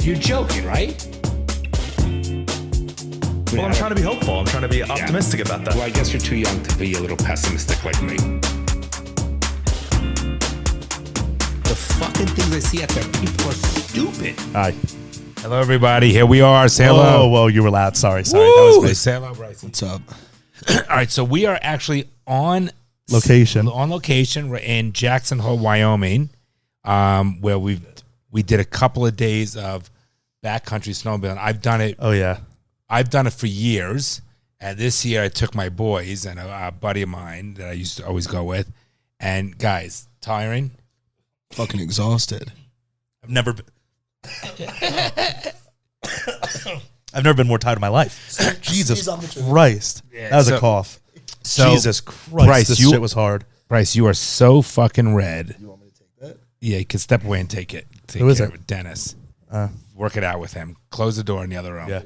You're joking, right? Well, I'm trying to be hopeful. I'm trying to be optimistic about that. Well, I guess you're too young to be a little pessimistic like me. The fucking things I see out there, people are stupid. Hi. Hello, everybody. Here we are. Say hello. Whoa, you were loud. Sorry. That Woo! was me. Say hello, Bryce. What's up? All right, so we are actually on Location. We're in Jackson Hole, Wyoming, where we did a couple of days of backcountry snowmobiling. I've done it. Oh, yeah. I've done it for years, and this year I took my boys and a buddy of mine that I used to always go with. And guys, tiring. Fucking exhausted. I've never been more tired in my life. Jesus Christ. Yeah, that was a cough. So, Jesus Christ. Bryce, this shit was hard. Bryce, you are so fucking red. You want me to take that? Yeah, you can step away and take it. Who is it? Dennis. Work it out with him. Close the door in the other room. Yeah.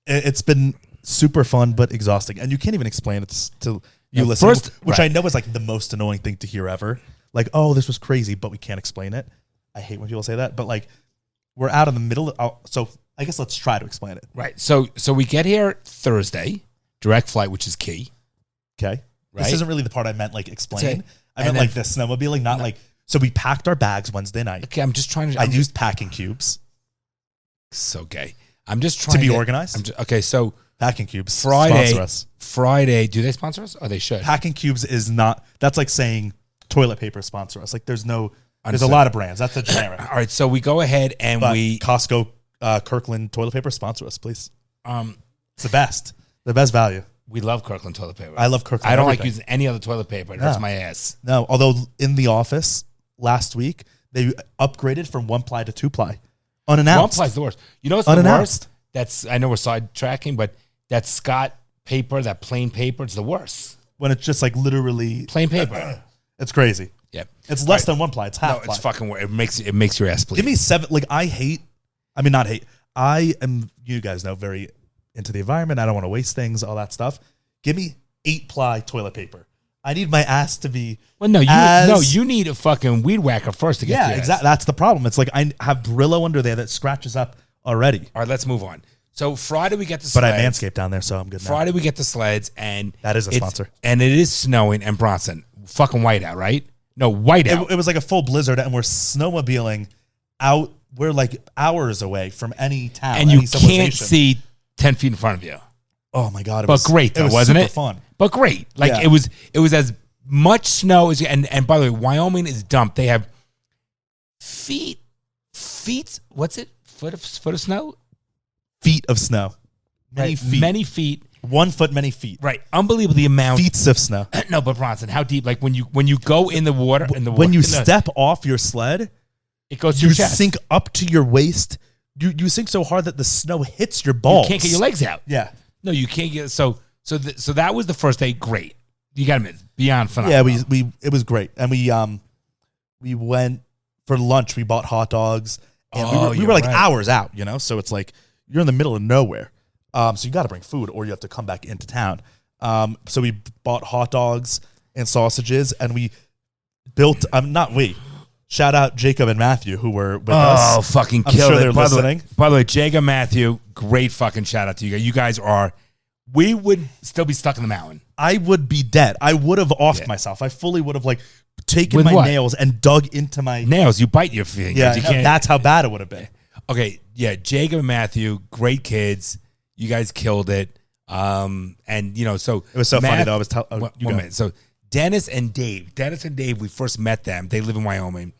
It's been super fun, but exhausting. And you can't even explain it to you listening, which I know is like the most annoying thing to hear ever. Like, oh, this was crazy, but we can't explain it. I hate when people say that. But like, we're out in the middle. So I guess let's try to explain it. Right. So we get here Thursday, direct flight, which is key. Okay. Right? This isn't really the part I meant like explain. Okay. I meant like the snowmobiling, not like. So we packed our bags Wednesday night. Okay, I'm just trying to. I used packing cubes. So gay. I'm just trying to be organized. Okay, so packing cubes. Friday. Sponsor us. Friday. Do they sponsor us? Oh, they should. Packing cubes is not. That's like saying toilet paper sponsor us. Like there's a lot of brands. That's a generic. All right, so we go ahead and Costco, Kirkland toilet paper sponsor us, please. It's the best value. We love Kirkland toilet paper. I love Kirkland. I don't everything. like using any other toilet paper. It hurts my ass. No, although in the office last week they upgraded from 1-ply to 2-ply, unannounced. 1-ply is the worst. You know what's Unannounced. the worst? I know we're sidetracking, but that Scott paper, that plain paper, it's the worst. When it's just like literally Plain paper. It's crazy. Yep. It's less than 1-ply. It's half. No, it's fucking. It makes your ass bleed. Give me 7. Like not hate. I am. You guys know very into the environment. I don't want to waste things. All that stuff. Give me 8-ply toilet paper. I need my ass to be. Well, you need a fucking weed whacker first to get. Yeah, exactly. That's the problem. It's like I have Brillo under there that scratches up already. All right, let's move on. So Friday we get the sleds. But I Manscaped down there, so I'm good now. Friday we get the sleds, and that is a sponsor. And it is snowing in Bronson. Fucking whiteout, right? No, whiteout. It was like a full blizzard, and we're snowmobiling out. We're like hours away from any town, and you can't see 10 feet in front of you. Oh my god! It was great, though, wasn't it? Fun, but great. Like it was as much snow as and by the way, Wyoming is dumped. They have feet. What's it? Foot of snow. Feet of snow. Many feet. 1 foot, many feet. Right. Unbelievable the amount. Feet of snow. No, but Bronson, how deep? Like when you go in the water, when you step off your sled, it goes to your chest. Sink up to your waist. You sink so hard that the snow hits your balls. You can't get your legs out. Yeah. No, you can't get so that was the first day. Great. You got to admit, beyond phenomenal. Yeah, it was great, and we went for lunch. We bought hot dogs, and we were like hours out, So it's like you're in the middle of nowhere. So you got to bring food, or you have to come back into town. So we bought hot dogs and sausages, and we built. Shout out Jacob and Matthew who were with us. Oh, fucking I'm killed sure it! They're listening. By the way, Jacob, Matthew, great fucking shout out to you guys. You guys are. We would still be stuck in the mountain. I would be dead. I would have offed myself. I fully would have taken my nails and dug into my nails. You bite your fingers. Yeah, you can't. That's how bad it would have been. Okay, yeah, Jacob and Matthew, great kids. You guys killed it. And so it was so funny though. I was telling one minute. So Dennis and Dave, we first met them. They live in Wyoming.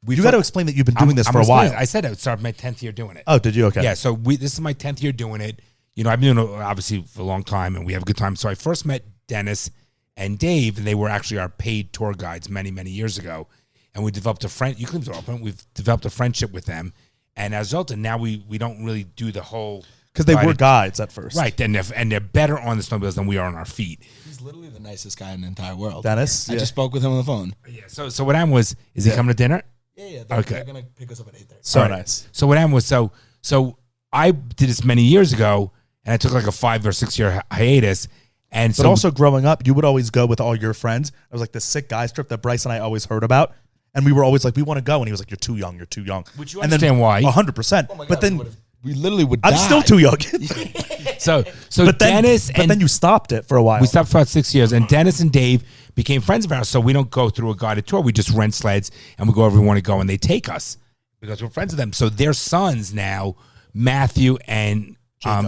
You got to explain that you've been doing this for a while. I said I would start my 10th year doing it. Oh, did you? Okay. Yeah. So this is my 10th year doing it. I've been doing it obviously for a long time, and we have a good time. So I first met Dennis and Dave, and they were actually our paid tour guides many, many years ago. And we developed a friend. Eucalyptus are open. We've developed a friendship with them, and as a result, now we don't really do the whole because they were guides at first, right? And they're better on the snowmobiles than we are on our feet. He's literally the nicest guy in the entire world. Dennis, I just spoke with him on the phone. Yeah. So what happened was, is he coming to dinner? Yeah. They're gonna pick us up at 8:30. So nice. So what happened was, so I did this many years ago, and I took like a 5 or 6 year hiatus. But also growing up, you would always go with all your friends. It was like the sick guys trip that Bryce and I always heard about. And we were always like, we want to go. And he was like, you're too young. You're too young. Would you understand why? 100%. Oh my God, but then we literally would I'm die. still too young. So but then, Dennis but and then you stopped it for a while. we stopped for about 6 years, and Dennis and Dave became friends of ours. So we don't go through a guided tour. We just rent sleds and we go wherever we want to go, and they take us because we're friends with them. So their sons now, Matthew and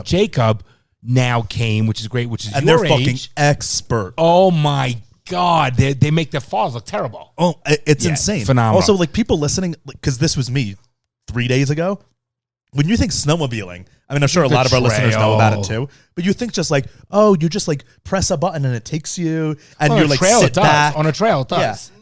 Jacob, now came, which is great. Which is and your they're fucking age. expert. Oh my God, they make their falls look terrible. Oh, it's Yeah, insane. phenomenal. Also, like people listening, because this was me 3 days ago. When you think snowmobiling, I mean, I'm sure a lot of our listeners know about it too, but you think just like, oh, you just like press a button and it takes you, and you're like sit back. On a trail, it does. Yeah.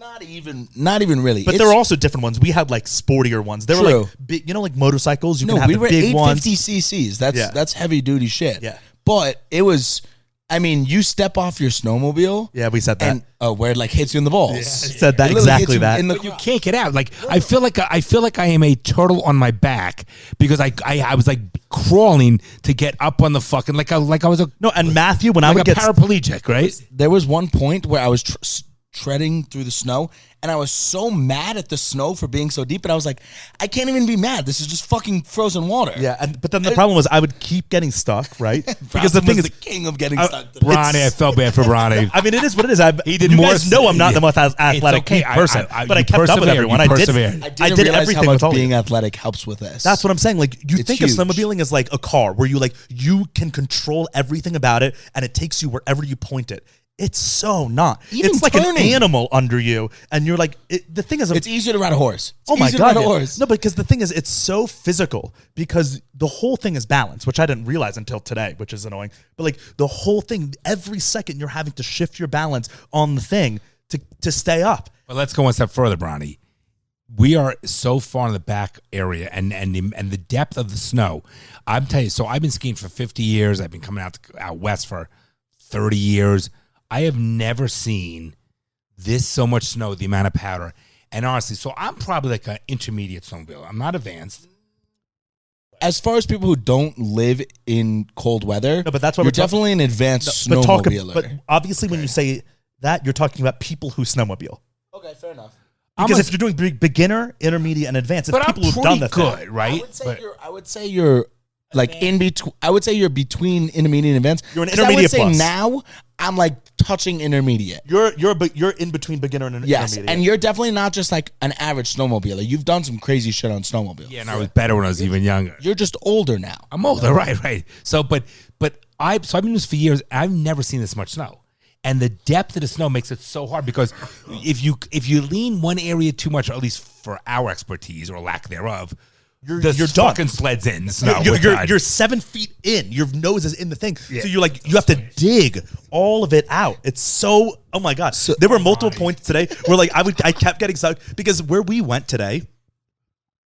Not even really. But there are also different ones. We had like sportier ones. They were True. like big, like motorcycles. You No, can have we the were big ones. 850 cc's. That's heavy duty shit. Yeah. But it was, I mean, you step off your snowmobile. Yeah, we said that. And where it like hits you in the balls. Yeah, said that It literally exactly hits you that. in the But you can't get out. Like I feel like I am a turtle on my back because I was like crawling to get up on the fucking like I was a No, and Matthew, when I like would a get paraplegic, right? There was one point where I was treading through the snow, and I was so mad at the snow for being so deep, and I was like, I can't even be mad. This is just fucking frozen water. yeah, but then the problem was I would keep getting stuck, right? Because the thing is, the king of getting stuck. To Ronnie, I felt bad for Ronnie. I mean, it is what it is. He did you more. guys know I'm not the most athletic okay. person, but I you kept up with persevered. everyone. You I did. persevered. I didn't realize everything how with much all of being you. athletic helps with this. That's what I'm saying. Like you It's think huge. of snowmobiling as like a car where you can control everything about it and it takes you wherever you point it. It's so not. Even it's like turning. an animal under you, and you're like the thing is. It's easier to ride a horse. It's Oh my easier god! to ride a yeah. horse. No, because the thing is, it's so physical because the whole thing is balance, which I didn't realize until today, which is annoying. But like the whole thing, every second you're having to shift your balance on the thing to stay up. But let's go one step further, Bronny. We are so far in the back area, and the depth of the snow. I'm telling you. So I've been skiing for 50 years. I've been coming out west for 30 years. I have never seen this so much snow, the amount of powder. And honestly, so I'm probably like an intermediate snowmobiler. I'm not advanced. As far as people who don't live in cold weather, No, but that's why you're we're talking- definitely an advanced But snowmobiler. but obviously, when you say that, you're talking about people who snowmobile. okay, fair enough. Because if you're doing beginner, intermediate, and advanced, it's but people I'm who've done pretty the good, thing. right? I would say you're like in between. I would say you're between intermediate and advanced. You're an 'Cause intermediate I would say plus. now I'm like touching intermediate. You're in between beginner and Yes, intermediate. and you're definitely not just like an average snowmobiler. You've done some crazy shit on snowmobiles. Yeah, and I was better when I was even younger. You're just older now. I'm older, right. So, but I've been doing this for years. I've never seen this much snow, and the depth of the snow makes it so hard because if you lean one area too much, or at least for our expertise or lack thereof, you're done. fucking sleds in the snow. You're 7 feet in. Your nose is in the thing. So you're like, you have to dig all of it out. It's so, oh my God. There were multiple points today where like I kept getting stuck because where we went today,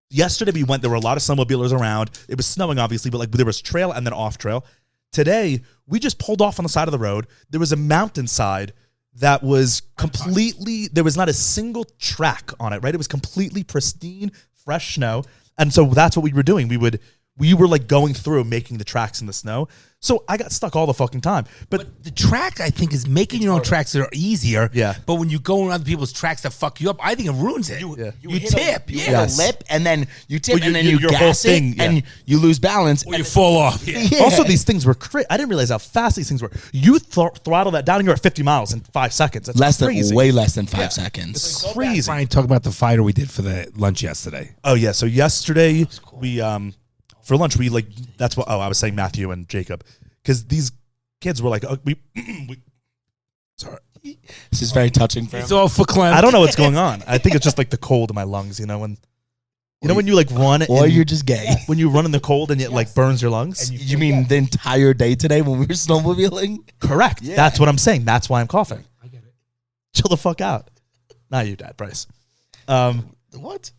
yesterday we went, there were a lot of snowmobilers around. It was snowing obviously, but like there was trail and then off trail. Today, we just pulled off on the side of the road. There was a mountainside that was completely, there was not a single track on it, right? It was completely pristine, fresh snow. And so that's what we were doing. We were like going through making the tracks in the snow. So I got stuck all the fucking time. But the track, I think, is making your own tracks that are easier. Yeah. But when you go on other people's tracks that fuck you up, I think it ruins it. You hit tip. You Yeah. hit a lip, and then you tip, Well, and then you your whole gas thing, it, yeah. and you lose balance. Or you and fall off. Yeah. Yeah. also, these things were I didn't realize how fast these things were. You throttle that down and you're at 50 miles in 5 seconds. That's crazy. way less than 5 seconds. Crazy. Brian, talk about the fighter we did for the lunch yesterday. Oh yeah. So yesterday we for lunch we like that's what I was saying Matthew and Jacob because these kids were like we sorry This is very touching for him. It's all for Clem. I don't know what's going on. I think it's just like the cold in my lungs. You know when you like run Or and you're just gay. when you run in the cold and it like burns your lungs. You mean the entire day today when we were snowmobiling? Correct. Yeah. That's what I'm saying. That's why I'm coughing. I get it. Chill the fuck out. Not you, Dad, Bryce. What?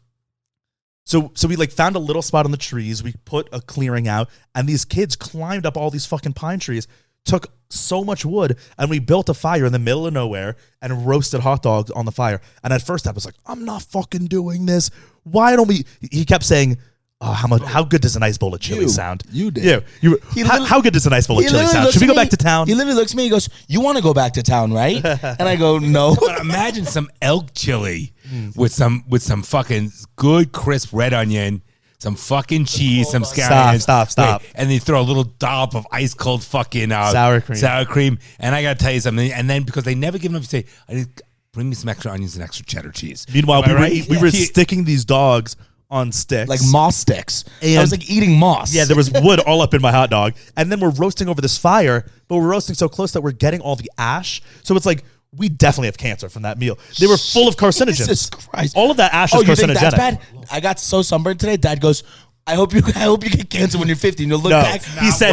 So we like found a little spot in the trees. We put a clearing out, and these kids climbed up all these fucking pine trees, took so much wood, and we built a fire in the middle of nowhere and roasted hot dogs on the fire. And at first I was like, I'm not fucking doing this. Why don't we? He kept saying, Oh, how good does a nice bowl of chili sound? You did. Yeah. How good does a nice bowl of chili sound? Should we go back to town? He literally looks at me. He goes, "You want to go back to town, right?" And I go, "No." But imagine some elk chili with some fucking good crisp red onion, some fucking cheese, some scallions. Stop. Wait, and they throw a little dollop of ice cold fucking sour cream. And I gotta tell you something. And then because they never give enough, you say, "Bring me some extra onions and extra cheddar cheese." Meanwhile, we were sticking these dogs on sticks. Like moss sticks. And I was like eating moss. Yeah, there was wood all up in my hot dog. And then we're roasting over this fire, but we're roasting so close that we're getting all the ash. So it's like, we definitely have cancer from that meal. They were full of carcinogens. Jesus Christ. All of that ash is you think carcinogenic. that's bad? I got so sunburned today. Dad goes, I hope you get cancer when you're 50 and you'll look back. He said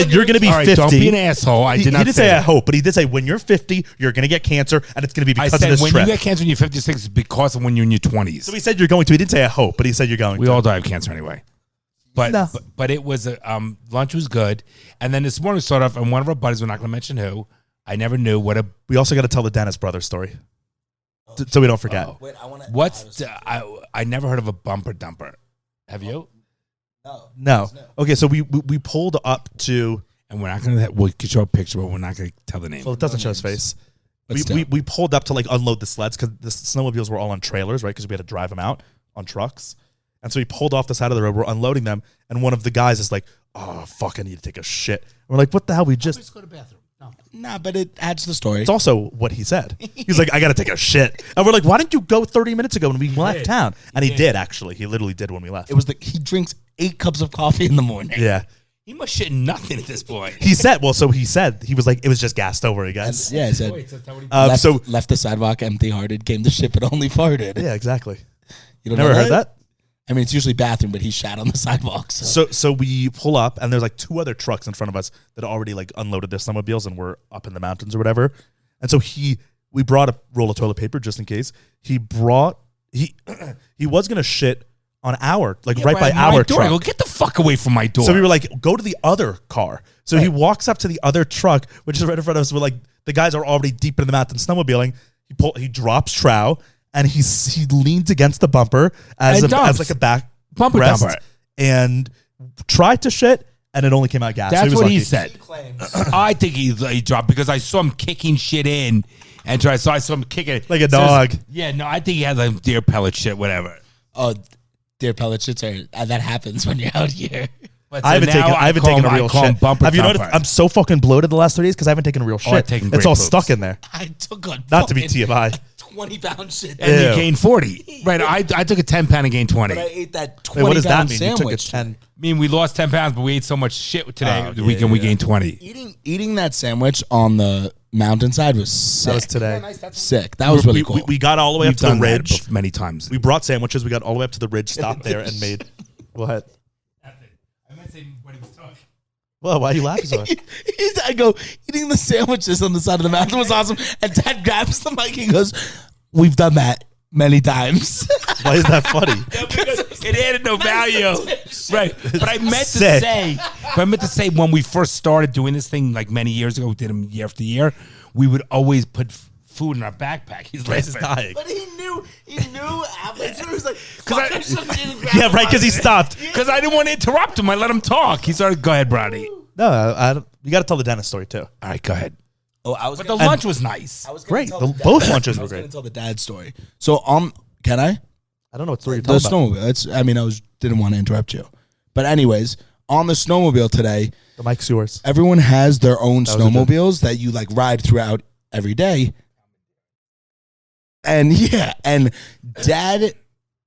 you're going to be 50. Don't be an asshole. I did not He did say I hope, but he did say when you're 50, you're going to get cancer, and it's going to be because of this when trip. you get cancer when you're 56, it's because of when you're in your 20s. So he said you're going to. He didn't say I hope, but he said you're going to. We all die of cancer anyway. But No. but it was lunch was good, and then this morning we started off, and one of our buddies, we're not going to mention who. I never knew what a. We also got to tell the Dennis brothers story, so we don't forget. Wait, I want to. What's I never heard of a bumper dumper. Have you? No. Okay, so we pulled up to. And we're not going to. We could show a picture, but we're not going to tell the name. Well, it doesn't show his face. But We pulled up to like unload the sleds because the snowmobiles were all on trailers, right? Because we had to drive them out on trucks. And so we pulled off the side of the road. We're unloading them, and one of the guys is like, "Oh fuck, I need to take a shit." And we're like, "What the hell? We just." Let's go to the bathroom. No. Nah, but it adds to the story. It's also what he said. He's like, "I got to take a shit," and we're like, "Why didn't you go 30 minutes ago when we left town?" And he did actually. He literally did when we left. It was he drinks 8 cups of coffee in the morning. Yeah. He must shit nothing at this point. He said he was like, it was just gassed over again. Yeah, he said. Left the sidewalk empty-hearted, came to ship, but only farted. Yeah, exactly. You don't Never know heard that? I mean, it's usually bathroom, but he shat on the sidewalk. So we pull up, and there's like 2 other trucks in front of us that already like unloaded their snowmobiles, and we're up in the mountains or whatever. And so we brought a roll of toilet paper just in case. He was gonna shit on our by our door. I go, truck. get the fuck away from my door. So we were like, go to the other car. So he walks up to the other truck, which is right in front of us. We're like, the guys are already deep in the mountain snowmobiling. He drops trow, and he leans against the bumper as like a back bumper rest, dumper, and tried to shit, and it only came out gas. That's so what he he said. I think he dropped because I saw him kicking shit in, and I saw him kicking it like a dog. Yeah, no, I think he had like deer pellet shit, whatever. Oh, deer pellet shits that happens when you're out here. But I haven't taken a real shit. Have you noticed? I'm so fucking bloated the last 3 days because I haven't taken a real shit. I've taken it's all great stuck in there. I took a Not to be TMI. 20-pound shit. And you gained 40. Right, I took a 10-pound and gained 20. But I ate that 20-pound Wait, what does that mean? sandwich. You took a 10. I mean, we lost 10 pounds, but we ate so much shit today. The weekend we gained 20. Eating that sandwich on the mountainside was sick. That was today. Sick. That was really cool. We got all the way up to the ridge many times. We brought sandwiches. We got all the way up to the ridge, stopped there, and made. Go ahead. I might say when he was talking. Well, why are you laughing so much? I go, eating the sandwiches on the side of the mountain was awesome. And Dad grabs the mic and goes, we've done that many times. Why is that funny? It added no value. Right. But I meant to say when we first started doing this thing like many years ago, we did them year after year, we would always put food in our backpack. He's dying. But he knew halfway through. He was like, yeah, right, because he stopped. Because I didn't want to interrupt him. I let him talk. He started, go ahead, Brody. No, you got to tell the Dennis story too. All right, go ahead. But the lunch was nice. Great. Both lunches were great. I was going to tell the dad story. So, can I? I don't know what story you're talking about. Snowmobile. Didn't want to interrupt you. But anyways, on the snowmobile today, The mic's yours. everyone has their own snowmobiles that you like ride throughout every day. And Dad,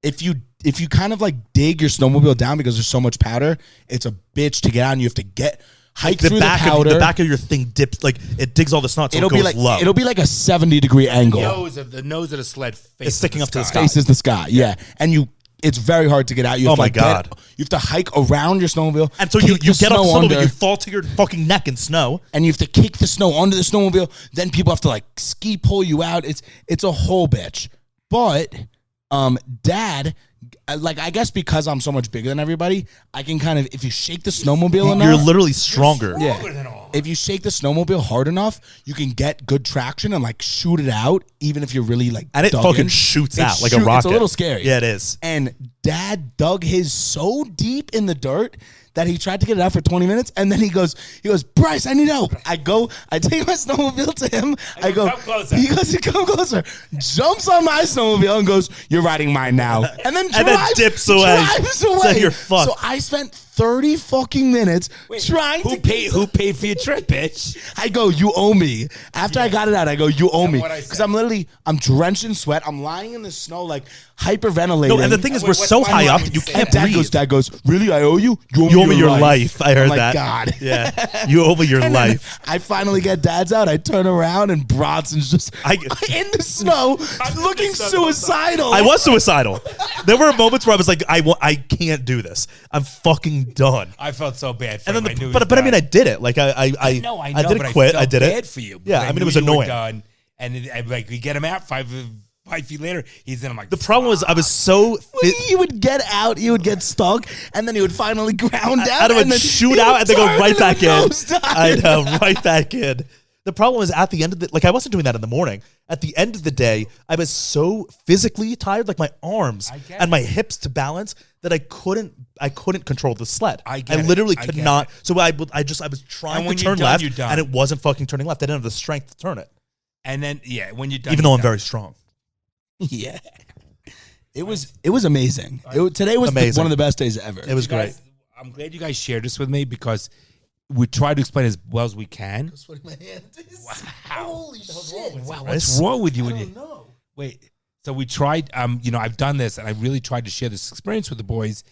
if you kind of like dig your snowmobile down because there's so much powder, it's a bitch to get out and you have to hike through the powder. The back of your thing dips, like it digs all the snot, so it goes low. It'll be like a 70-degree angle. The nose of the sled It's sticking up to the sky. Faces the sky, yeah. And it's very hard to get out. You have Oh to my God. You have to hike around your snowmobile. And so you kick the get off the snow snowmobile, under, you fall to your fucking neck in snow. and you have to kick the snow under the snowmobile. Then people have to like ski pull you out. It's a whole bitch. But Dad, like I guess because I'm so much bigger than everybody, I can kind of if you shake the snowmobile enough, You're literally stronger. Stronger than all. if you shake the snowmobile hard enough, you can get good traction and like shoot it out, even if you're really like. And it dug fucking in. shoots It out like a rocket. It's a little scary. Yeah, it is. And Dad dug his so deep in the dirt that he tried to get it out for 20 minutes, and then he goes, Bryce, I need help. I take my snowmobile to him. I go, come closer. He goes, come closer. Jumps on my snowmobile and goes, you're riding mine now. And then dips away. Drives away. So you're fucked. So I spent 30 fucking minutes trying Who to paid? Who paid for your trip, bitch? I go, you owe me. After I got it out, I go, you owe me. what I Because said. I'm drenched in sweat. I'm lying in the snow, like hyperventilating. No, and the thing is, we're what's so my high line up, when you you say can't that? breathe. Dad goes, really? I owe you? You owe me your life. I heard I'm like, that. God. Yeah, you owe me your And then life. I finally get Dad's out. I turn around and Bronson's just I- in the snow, looking suicidal. I was suicidal. There were moments where I was like, I can't do this. I'm fucking done. I felt so bad for And him. then, I knew but I mean, I did it. Like I know, I but didn't quit. felt I did bad it for you. Yeah, because I mean, it knew was you were annoying. done, and like we get him out 5 feet later. He's in. I'm like, The problem was I was so He would get out, he would get stuck, and then he would finally ground down. and it would and then shoot he out would and then go turn right and back in. nosedive. I know, right back in. The problem was at the end of the, like, I wasn't doing that in the morning. At the end of the day, I was so physically tired, like my arms get and my hips to balance, that I couldn't control the sled. I get it. literally I could get not. it. So I was trying And to when you're turn done, left, you're done. and it wasn't fucking turning left. I didn't have the strength to turn it, and then when you're done, even though you're I'm done. very strong. Yeah. It was amazing. Today was Amazing. one of the best days ever. It was You guys- great. I'm glad you guys shared this with me because we try to explain as well as we can. Holy shit. Wow, Bryce? what's wrong with you? Wait. So we tried. I've done this, and I really tried to share this experience with the boys,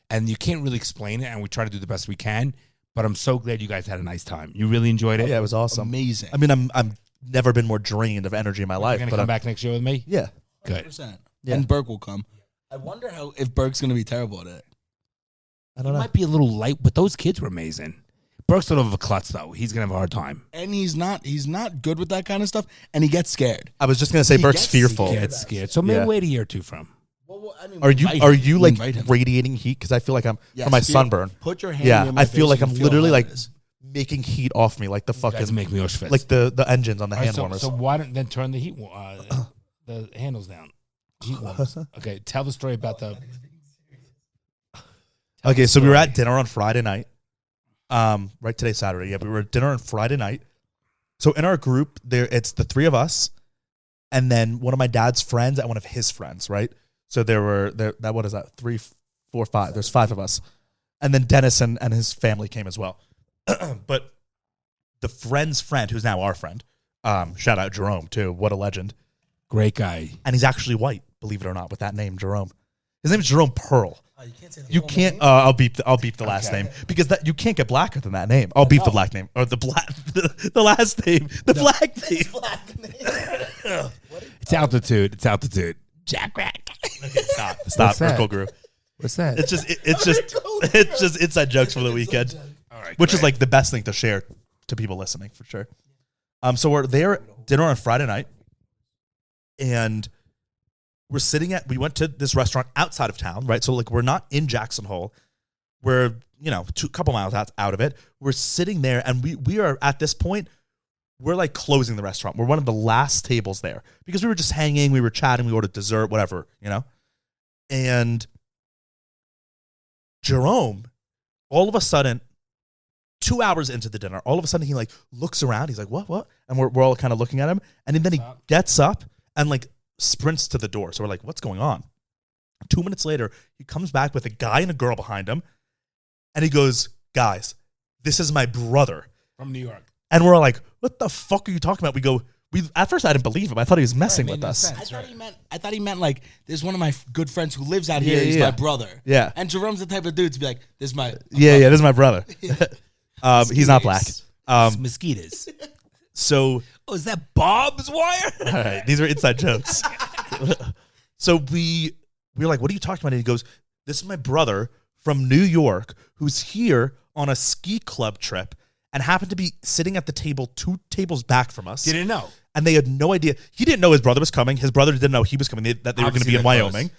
and you can't really explain it, and we try to do the best we can. But I'm so glad you guys had a nice time. You really enjoyed it. Yeah, it was awesome. Amazing. I mean, I'm never been more drained of energy in my You're life. gonna But come back next year with me. yeah, Good. 100%. Yeah. And Burke will come. I wonder if Burke's going to be terrible at it. I It don't know. might be a little light, but those kids were amazing. Burke's a little of a klutz though. He's gonna have a hard time. And he's not good with that kind of stuff, and he gets scared. I was just gonna say He Burke's gets- fearful. he Get scared. So maybe Yeah. wait a year or two from. Well, I mean, Are you like invite him. radiating heat? Because I feel like I'm Yes, from my feel- sunburn. Put your hand Yeah, near my I feel face like and I'm feel literally how like it is. making heat off me, like the You guys fucking make me Auschwitz. like the engines on the All right, hand so, warmers. so why don't then turn the the handles down? Heat warmers. Okay, tell the story about the. Okay, so we were at dinner on Friday night. Right, today's Saturday. Yeah, we were at dinner on Friday night. So in our group, it's the three of us, and then one of my dad's friends and one of his friends. Right. So what is that? 3, 4, 5. There's 5 of us, and then Dennis and his family came as well. But the friend's friend, who's now our friend, shout out Jerome too. What a legend! Great guy. And he's actually white, believe it or not, with that name, Jerome. His name is Jerome Pearl. You can't say You can't. I'll beep the last name because you can't get blacker than that name. I'll beep the black name or the last name, the black name. It's altitude. It's altitude. Jack Rack. Stop, What's that? Urkel Grew. What's that? It's just inside jokes for the weekend, All right, which is great. like the best thing to share to people listening for sure. So we're there at dinner on Friday night, and we went to this restaurant outside of town, right? So like we're not in Jackson Hole. We're, a couple miles out of it. We're sitting there, and we are at this point, we're like closing the restaurant. We're one of the last tables there because we were just hanging, we were chatting, we ordered dessert, whatever, And Jerome, all of a sudden, 2 hours into the dinner, all of a sudden he like looks around. He's like, what? And we're all kind of looking at him. And then he gets up and like sprints to the door. So we're like, what's going on? 2 minutes later, he comes back with a guy and a girl behind him. And he goes, guys, this is my brother. From New York. And we're like, what the fuck are you talking about? At first I didn't believe him. I thought he was messing with made no us. sense. I thought he meant like this is one of my good friends who lives out here. He's yeah. my brother. Yeah. And Jerome's the type of dude to be like, this is my Yeah, this is my brother. He's not black. Mosquitoes. So Oh, is that Bob's wire? all right, these are inside jokes. So we were like, what are you talking about? And he goes, this is my brother from New York who's here on a ski club trip and happened to be sitting at the table 2 tables back from us. Didn't know. And they had no idea. He didn't know his brother was coming. His brother didn't know he was coming, that they were going to Obviously be in they're close. Wyoming.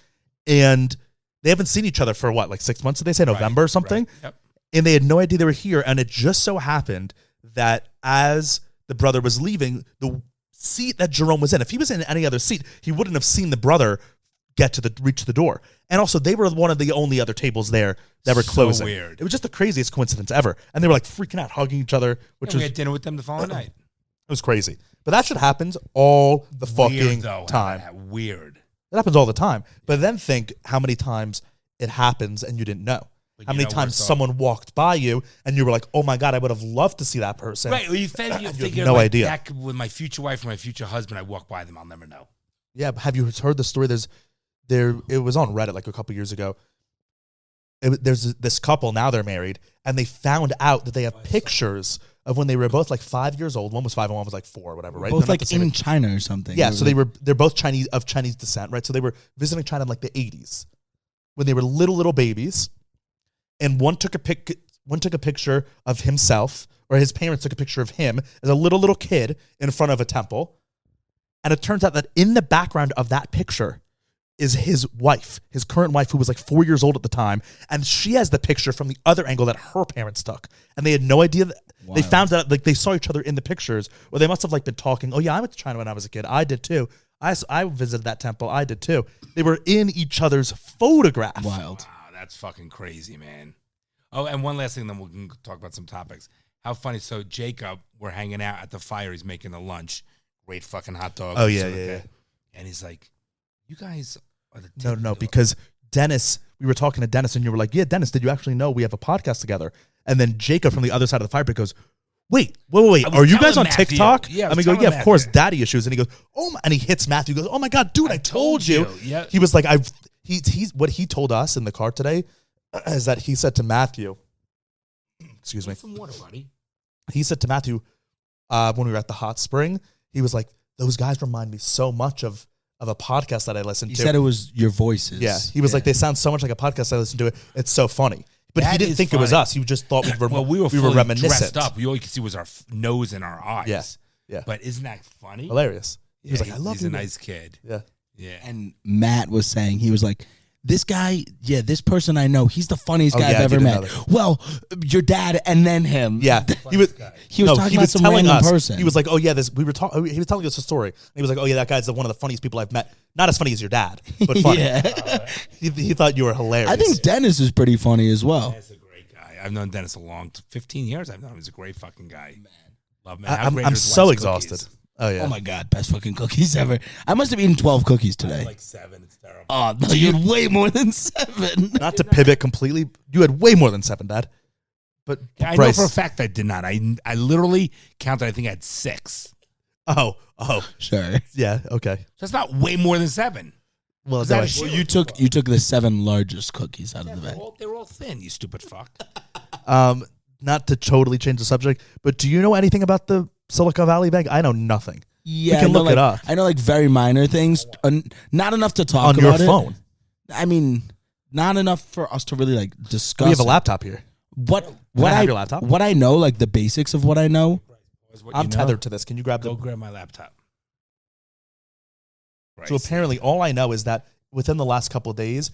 And they haven't seen each other for what, like 6 months? Did they say November or something? Right. Yep. And they had no idea they were here. And it just so happened that as the brother was leaving, the seat that Jerome was in, if he was in any other seat, he wouldn't have seen the brother reach the door. And also, they were one of the only other tables there that were closing. Weird. It was just the craziest coincidence ever. And they were like freaking out, hugging each other, which we was had dinner with them the following night. it was crazy. But that shit happens all the fucking Weird, though, time. Weird. It happens all the time. But then think how many times it happens and you didn't know. Like, How many times someone walked by you and you were like, oh my God, I would have loved to see that person. Right. Well, you figure no like, idea. That with my future wife or my future husband, I walk by them, I'll never know. Yeah, but have you heard the story? It was on Reddit like a couple years ago. There's this couple, now they're married, and they found out that they have pictures of when they were both like 5 years old. One was 5 and one was like 4 or whatever, right? Both like in China or something. Yeah, so they're both Chinese descent, right? So they were visiting China in like the 80s when they were little babies. And one took a picture of himself, or his parents took a picture of him as a little kid in front of a temple. And it turns out that in the background of that picture is his wife, his current wife, who was like 4 years old at the time. And she has the picture from the other angle that her parents took. And they had no idea that they found out, like they saw each other in the pictures, or they must have like been talking. Oh yeah, I went to China when I was a kid. I did too. I visited that temple. I did too. They were in each other's photograph. Wild. Wow, that's fucking crazy, man. Oh, and one last thing, then we can talk about some topics. How funny. So Jacob, we're hanging out at the fire. He's making the lunch. Great fucking hot dog. Oh, yeah. And he's like, you guys are the No, because Dennis, we were talking to Dennis and you were like, yeah, Dennis, did you actually know we have a podcast together? And then Jacob from the other side of the fire pit goes, wait, are you guys on Matthew. TikTok? Yeah, I and we was go, telling yeah, of Matthew. course, daddy issues. And he goes, oh my, and he hits Matthew, goes, oh my God, dude, I told you. Yeah. He was like, he's what he told us in the car today is that he said to Matthew, excuse me. Some water, buddy. He said to Matthew, when we were at the hot spring, he was like, those guys remind me so much of a podcast that I listened to. He said it was your voices. Yeah. He was like, they sound so much like a podcast I listened to. It's so funny. But he That didn't is think it was funny. us. He just thought we were fully reminiscent. dressed up. All you could see was our nose and our eyes. Yeah. But isn't that funny? Hilarious. He was like, I love he's you. a nice kid. Yeah. Yeah. And Matt was saying, he was like, this guy, this person I know, he's the funniest guy yeah, I I've ever didn't know met. that. Well, your dad and then him. Yeah. He was talking about some random person. He was like, oh yeah, he was telling us a story. And he was like, oh yeah, that guy's one of the funniest people I've met. Not as funny as your dad, but funny. Yeah. He thought you were hilarious. I think Dennis is pretty funny as well. That's a great guy. I've known Dennis 15 years. I've known him. He's a great fucking guy. Man. Love him. I'm so exhausted. Oh yeah. Oh my God, best fucking cookies ever. I must have eaten 12 cookies today. Like 7. It's terrible. Oh, no, you had way more than 7. Not to pivot completely, you had way more than 7, Dad. But I know Bryce, for a fact I did not. I literally counted. I think I had 6. Oh, Sure. yeah, okay. So that's not way more than 7. Well, that no, is Well, you took the 7 largest cookies out of the bag. They were all thin. You stupid fuck. not to totally change the subject, but do you know anything about the Silicon Valley Bank? I know nothing. Yeah, we can look like, it up. I know like very minor things, not enough to talk On about your phone. I mean, not enough for us to really like discuss. We have a it. laptop here. What I have your laptop? What I know, like the basics of what I know. I'm tethered to this. Can you grab Go the... grab my laptop. So apparently all I know is that within the last couple of days,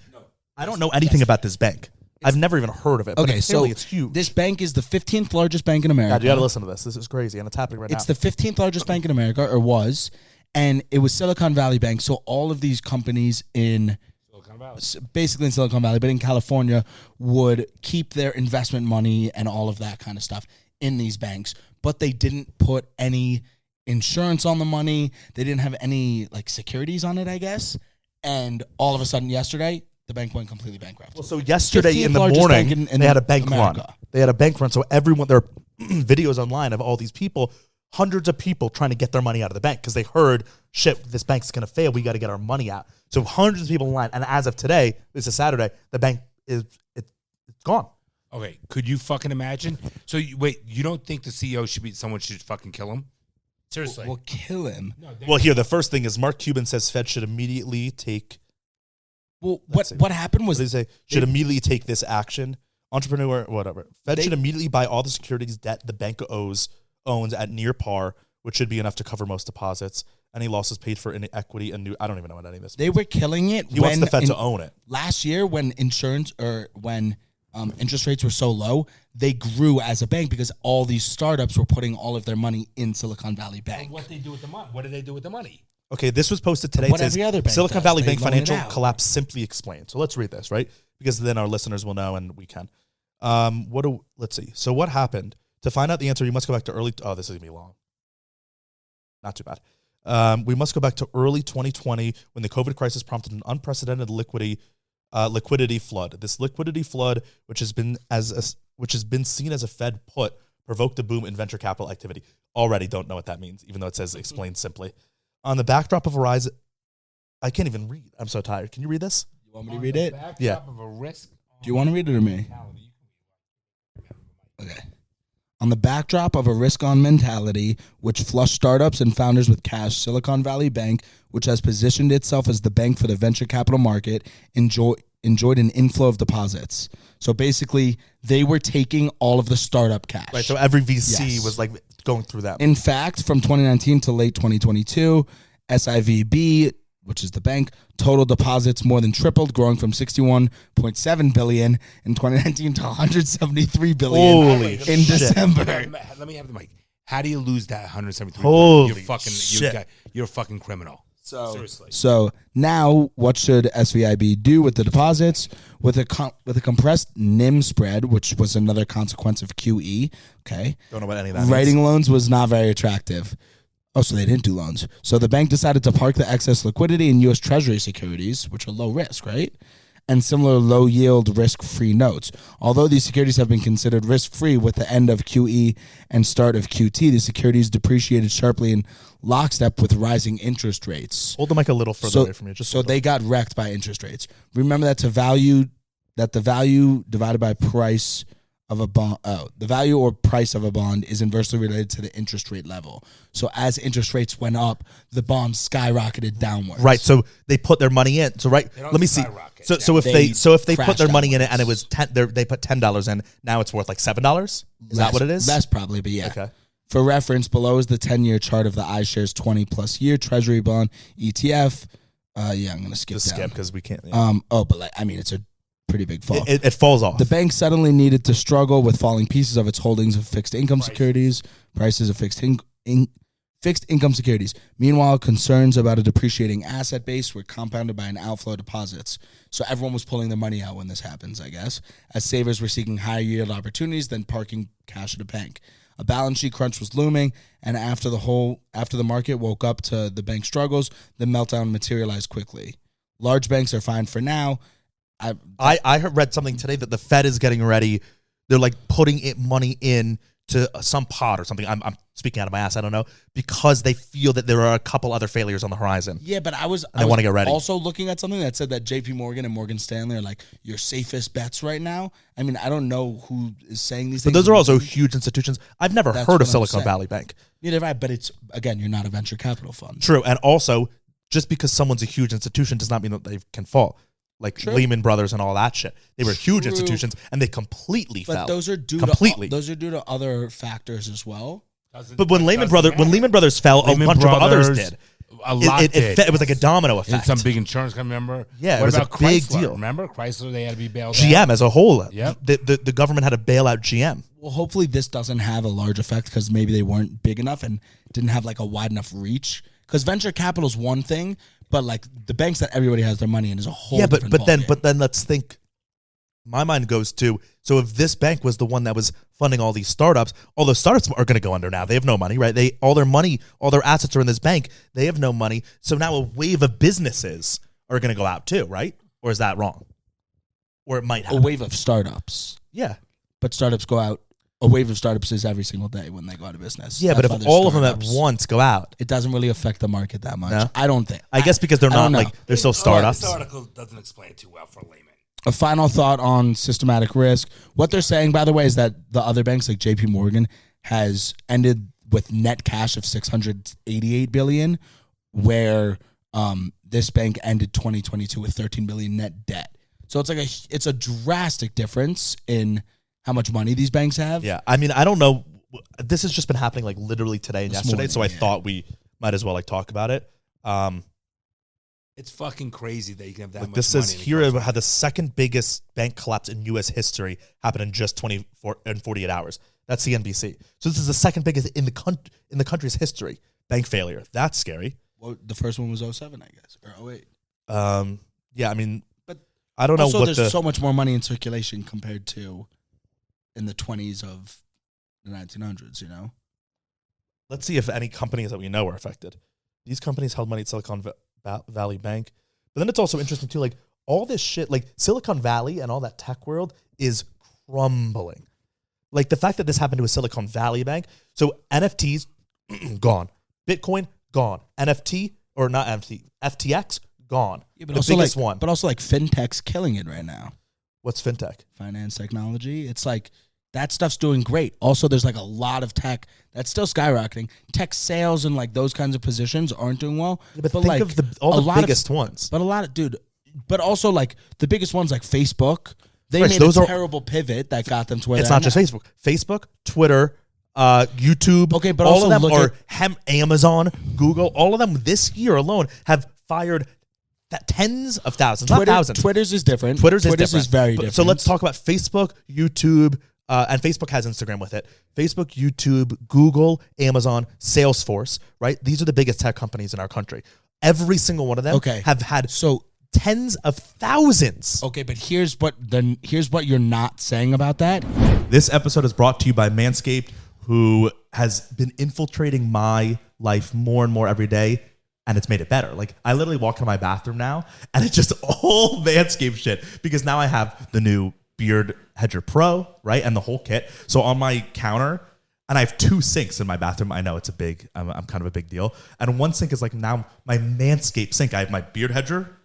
I don't know anything about this bank. I've never even heard of it. But Okay, so apparently it's huge. this bank is the 15th largest bank in America. God, you got to listen to this. This is crazy, and it's happening right It's now. the 15th largest bank in America, or was, and it was Silicon Valley Bank. So all of these companies in basically in Silicon Valley, but in California, would keep their investment money and all of that kind of stuff in these banks. But they didn't put any insurance on the money. They didn't have any like securities on it, I guess. And all of a sudden, yesterday, the bank went completely bankrupt. Well, so yesterday in the 15th largest morning, bank in they had a bank America. run. They had a bank run. So everyone, there are videos online of all these people, hundreds of people trying to get their money out of the bank because they heard, shit, this bank's going to fail. We got to get our money out. So hundreds of people in line. And as of today, this is Saturday, the bank it's gone. Okay, could you fucking imagine? So wait, you don't think the CEO someone should fucking kill him? Seriously. We'll kill him. Well, here, the first thing is Mark Cuban says Fed should immediately take... Well, what happened was What did he say? Should immediately take this action. Entrepreneur, whatever. Fed should immediately buy all the securities debt the bank owns at near par, which should be enough to cover most deposits. Any losses paid for in equity and new. I don't even know what any of this. they were killing it. He wants the Fed to own it. Last year, when insurance or when interest rates were so low, they grew as a bank because all these startups were putting all of their money in Silicon Valley Bank. What they do with the money? What do they do with the money? Okay, this was posted today. What It says every other bank Silicon does. Valley They Bank loan it financial out. collapse simply explained. So let's read this, right? Because then our listeners will know and we can. Let's see. So what happened? To find out the answer, you must go back to early. Oh, this is gonna be long. Not too bad. We must go back to early 2020 when the COVID crisis prompted an unprecedented liquidity flood. This liquidity flood, which has been seen as a Fed put, provoked a boom in venture capital activity. Already don't know what that means, even though it says explained simply. On the backdrop of a rise, I can't even read. I'm so tired. Can you read this? You want me to read it? Yeah. Of a risk. Do you want to read it or me? Okay. On the backdrop of a risk-on mentality, which flushed startups and founders with cash, Silicon Valley Bank, which has positioned itself as the bank for the venture capital market, enjoyed an inflow of deposits. So basically, they were taking all of the startup cash. Right. So every VC Yes. was like going through that. In fact, from 2019 to late 2022, SIVB, which is the bank, total deposits more than tripled, growing from 61.7 billion in 2019 to 173 billion Holy in shit. December. Let me have the mic. How do you lose that 173? Holy You're fucking shit. You're a fucking criminal. Seriously. So now, what should SVIB do with the deposits? With a compressed NIM spread, which was another consequence of QE. Okay, Don't know what any of that means. writing loans was not very attractive. Oh, so they didn't do loans. So the bank decided to park the excess liquidity in U.S. Treasury securities, which are low risk, right? And similar low yield risk-free notes. Although these securities have been considered risk-free with the end of QE and start of QT, the securities depreciated sharply in lockstep with rising interest rates. Hold the mic a little further away from you. So they got wrecked by interest rates. Remember that the value divided by price of a bond, the value or price of a bond is inversely related to the interest rate level. So as interest rates went up, the bonds skyrocketed downwards. Right, so they put their money in. So let me see. skyrocket. So if they put their money in it and it was they put $10 in, now it's worth like $7. Is that what it is? Less probably, but yeah. Okay. For reference, below is the 10-year chart of the iShares 20+ year Treasury bond ETF. I'm gonna skip Just down. skip because we can't. Yeah. It's a pretty big fall. It falls off. The bank suddenly needed to struggle with falling pieces of its holdings of fixed income securities, prices of fixed income securities. Meanwhile, concerns about a depreciating asset base were compounded by an outflow of deposits. So everyone was pulling their money out when this happens, I guess, as savers were seeking higher yield opportunities than parking cash at a bank. A balance sheet crunch was looming, and after the market woke up to the bank struggles, the meltdown materialized quickly. Large banks are fine for now. I read something today that the Fed is getting ready. They're like putting money in to some pot or something. I'm speaking out of my ass. I don't know, because they feel that there are a couple other failures on the horizon. Yeah, but I was want to get ready. Also looking at something that said that J.P. Morgan and Morgan Stanley are like your safest bets right now. I mean, I don't know who is saying these But things. those are also huge institutions. I've never That's heard what of I'm Silicon saying. Valley Bank. Neither have I, but it's, again, you're not a venture capital fund. True, and also just because someone's a huge institution does not mean that they can fall. Like True. Lehman Brothers and all that shit. They were huge True. institutions and they completely But fell. those are due completely. to other factors as well. But when Lehman Brothers fell, Lehman a bunch of others Brothers, did. A lot did. It was like a domino And effect. some big insurance company, remember? Yeah, it what was a about big Chrysler? deal. Remember Chrysler? They had to be bailed out. GM as a whole. Yep. The government had to bail out GM. Well, hopefully this doesn't have a large effect because maybe they weren't big enough and didn't have like a wide enough reach. Because venture capital is one thing, but like the banks that everybody has their money in is a whole different ballgame. but then let's think. My mind goes to, so if this bank was the one that was funding all these startups, all those startups are going to go under now. They have no money, right? All their assets are in this bank. They have no money. So now a wave of businesses are going to go out too, right? Or is that wrong? Or it might a happen. wave of startups. Yeah. But startups go out. A wave of startups is every single day when they go out of business. Yeah, That's but why if there's all of them at startups. once go out, It doesn't really affect the market that much. No? I don't think. I guess because they're I don't not know. like, they're still startups. This article doesn't explain it too well for a layman. A final thought on systematic risk. What they're saying, by the way, is that the other banks like J.P. Morgan has ended with net cash of $688 billion, where this bank ended 2022 with $13 billion net debt. So it's a drastic difference in how much money these banks have. Yeah. I mean, I don't know. This has just been happening like literally today and This yesterday. morning, So I yeah. thought we might as well like talk about it. It's fucking crazy that you can have that much This money. says here how the second biggest bank collapse in U.S. history happened in just 24 and 48 hours. That's CNBC. So this is the second biggest in the country's history. Bank failure. That's scary. Well, the first one was 07, I guess, or 08. Yeah, I mean, But I don't know also, what there's so much more money in circulation compared to in the 20s of the 1900s, you know? Let's see if any companies that we know are affected. These companies held money at Silicon Valley Bank. But then it's also interesting, too, like, all this shit, like, Silicon Valley and all that tech world is crumbling. Like, the fact that this happened to a Silicon Valley bank. So NFTs, gone. Bitcoin, gone. NFT, or not NFT, FTX, gone. Yeah, but the also biggest like, one. But also, like, fintech's killing it right now. What's fintech? Finance technology. It's like that stuff's doing great. Also, there's like a lot of tech that's still skyrocketing. Tech sales and like those kinds of positions aren't doing well. Yeah, but think like of all the biggest ones. But a lot of but also like the biggest ones like Facebook. They Right, made those a are- terrible pivot that got them to where It's they're not just now. Facebook. Facebook, Twitter, YouTube. Okay, but all also of them look are Amazon, Google. All of them this year alone have fired tens of thousands, not thousands. Twitter's is different. Twitter's is Twitter's different. is very different. So let's talk about Facebook, YouTube, and Facebook has Instagram with it. Facebook, YouTube, Google, Amazon, Salesforce, right? These are the biggest tech companies in our country. Every single one of them have had tens of thousands. Okay, but here's what you're not saying about that. This episode is brought to you by Manscaped, who has been infiltrating my life more and more every day, and it's made it better. Like, I literally walk into my bathroom now, and it's just all Manscaped shit, because now I have the new Beard Hedger Pro, right, and the whole kit. So on my counter, and I have 2 sinks in my bathroom. I know it's I'm kind of a big deal. And one sink is like now my Manscaped sink. I have my Beard Hedger,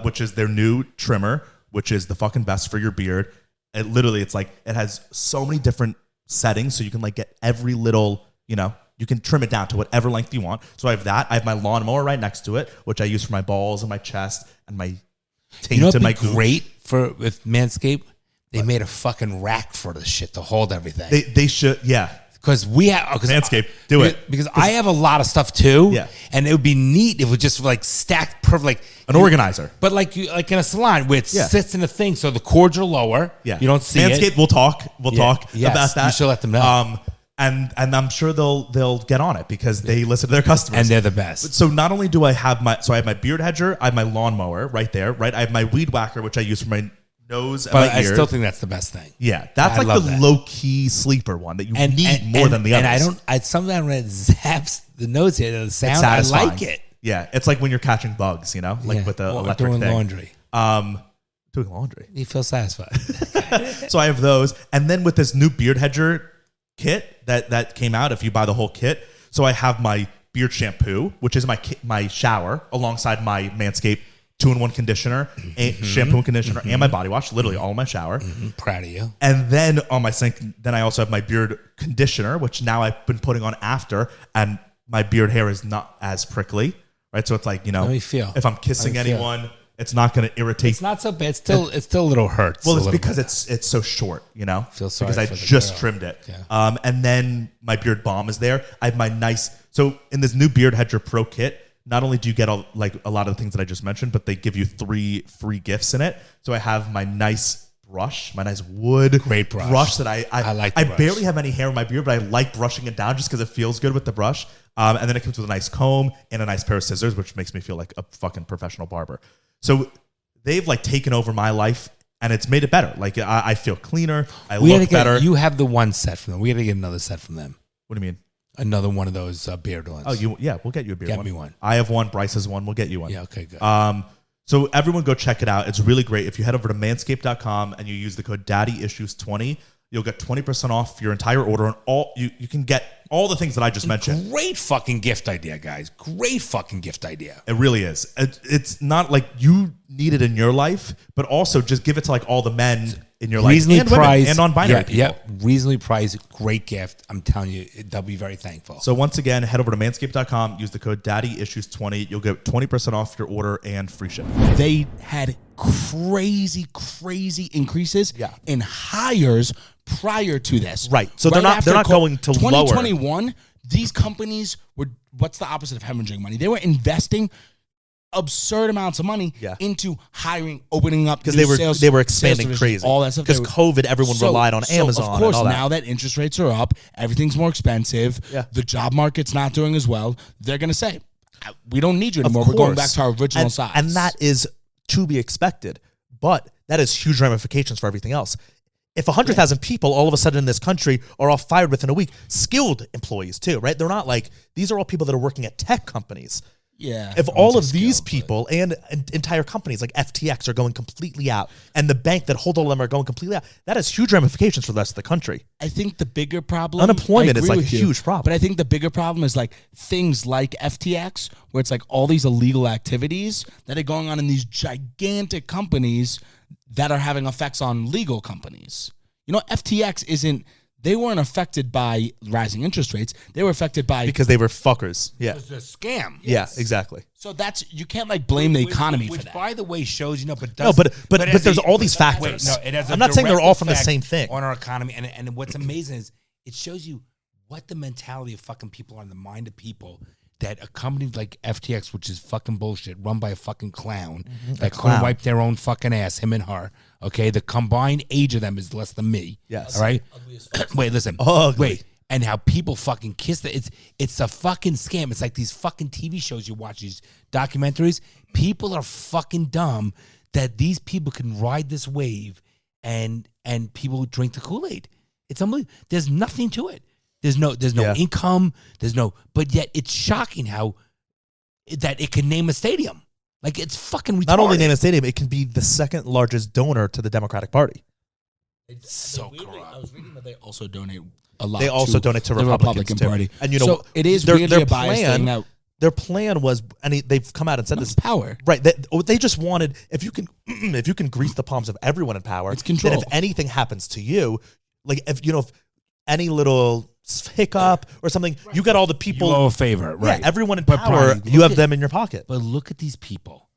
which is their new trimmer, which is the fucking best for your beard. It's like, it has so many different settings, so you can like get every little, you can trim it down to whatever length you want. So I have that. I have my lawnmower right next to it, which I use for my balls and my chest and my taint You know what'd and my be gooch. great with Manscaped? They made a fucking rack for the shit to hold everything. They should, yeah. Because we have Manscaped, do it. Because I have a lot of stuff too. Yeah. And it would be neat if it was just like stacked perfect, like An organizer. But like in a salon where it sits in a thing, so the cords are lower. Yeah, you don't see Manscaped, it. we'll talk about that. You should let them know. And I'm sure they'll get on it because they listen to their customers, And they're the best. So not only do I have I have my beard hedger, I have my lawnmower right there, right. I have my weed whacker, which I use for my nose and But my I ears. still think that's the best thing. Yeah, that's I like love the that. low key sleeper one that you need more than the others. And I sometimes when it zaps the nose here, the It's sound, I satisfying. like it. Yeah, it's like when you're catching bugs, with the Or electric doing thing. laundry. Doing laundry. You feel satisfied. So I have those, and then with this new beard hedger kit that came out, if you buy the whole kit, so I have my beard shampoo, which is my shower, alongside my Manscaped 2-in-1 conditioner, shampoo and conditioner, and my body wash, literally all in my shower. Proud of you. And then on my sink, then I also have my beard conditioner, which now I've been putting on after, and my beard hair is not as prickly, right? So it's like, How do you feel? if I'm kissing How do you feel? anyone, it's not going to irritate. It's not so bad. It's still a little hurts. Well, a it's little because bit. it's so short, Feel sorry because I for the just girl. trimmed it. Yeah. And then my beard balm is there. I have my so in this new Beard Hedger Pro kit, not only do you get a lot of the things that I just mentioned, but they give you 3 free gifts in it. So I have my nice brush, my nice wood Great brush. that I like the I brush. barely have any hair in my beard, but I like brushing it down just because it feels good with the brush. And then it comes with a nice comb and a nice pair of scissors, which makes me feel like a fucking professional barber. So they've taken over my life, and it's made it better. I feel cleaner. I look better. You have the one set from them. We got to get another set from them. What do you mean? Another one of those beard ones. Oh, we'll get you a beard Get one. me one. I have one. Bryce has one. We'll get you one. Yeah, okay, good. So everyone go check it out. It's really great. If you head over to manscaped.com and you use the code DaddyIssues20, you'll get 20% off your entire order, and you can get all the things that I just mentioned. Great fucking gift idea, guys. Great fucking gift idea. It really is. It's not like you need it in your life, but also just give it to all the men in your life Reasonably and women priced and non-binary people. Yep. Reasonably priced. Great gift. I'm telling you, they'll be very thankful. So once again, head over to manscaped.com, use the code DaddyIssues20. You'll get 20% off your order and free shipping. They had crazy increases Yeah. in hires prior to this. Right. So they're not after going to lower. 2021, these companies were, what's the opposite of hemorrhaging money? They were investing absurd amounts of money Yeah. into hiring, opening up because new they sales, were sales expanding divisions, crazy. all that stuff. Because COVID, everyone relied on Amazon. Of course, and all that. now that interest rates are up, everything's more expensive. Yeah. The job market's not doing as well. They're going to say, we don't need you anymore. We're going back to our original size. And that is to be expected. But that has huge ramifications for everything else. If 100,000 people all of a sudden in this country are all fired within a week, skilled employees too, right? They're not like, these are all people that are working at tech companies. Yeah. If all of these people and entire companies like FTX are going completely out, and the bank that hold all of them are going completely out, that has huge ramifications for the rest of the country. I think the bigger problem, Unemployment is like a huge problem. But I think the bigger problem is like things like FTX, where it's like all these illegal activities that are going on in these gigantic companies that are having effects on legal companies. You know, FTX isn't. They weren't affected by rising interest rates. They were affected by Because they were fuckers. Yeah. It was a scam. Yeah, exactly. So that's, you can't like blame the economy for which that. by the way shows, you know, but No, does, but there's all these factors. No, it has a I'm not saying they're direct all from the effect same thing. on our economy. And what's amazing is it shows you what the mentality of fucking people are in the mind of people. That a company like FTX, which is fucking bullshit, run by a fucking clown that couldn't wipe their own fucking ass, him and her. Okay, the combined age of them is less than me. Yes. All right. Wait, listen. Ugly. Wait, and how people fucking kiss it. It's a fucking scam. It's like these fucking TV shows you watch, these documentaries. People are fucking dumb that these people can ride this wave, and people drink the Kool-Aid. It's unbelievable. There's nothing to it. There's no income. But yet it's shocking how that it can name a stadium. Like, it's fucking retarded. Not only name a stadium, it can be the second largest donor to the Democratic Party. It's so corrupt. I was reading that they also donate a lot. They also donate to the Republican too. Party. And you know, so it is weirdly a biased thing now. Their plan was, and they've come out and said this, power. Right? They just wanted, if you can grease the palms of everyone in power, it's control. Then if anything happens to you, like if any little hiccup or something, you got all the people. You owe a favor, right? Yeah, everyone in But power, Brian, you have them in your pocket. But look at these people.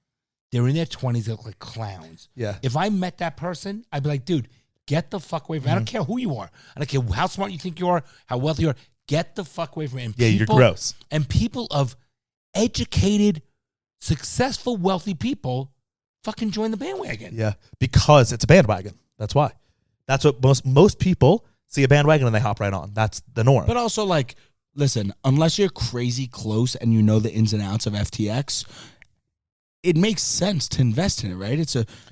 They're in their 20s. They look like clowns. Yeah. If I met that person, I'd be like, dude, get the fuck away from me. I don't care who you are. I don't care how smart you think you are, how wealthy you are. Get the fuck away from me. And Yeah, you're gross. And people of educated, successful, wealthy people fucking join the bandwagon. Yeah, because it's a bandwagon. That's why. That's what most people see a bandwagon and they hop right on. That's the norm. But also, like, listen, unless you're crazy close and you know the ins and outs of FTX, it makes sense to invest in it, right?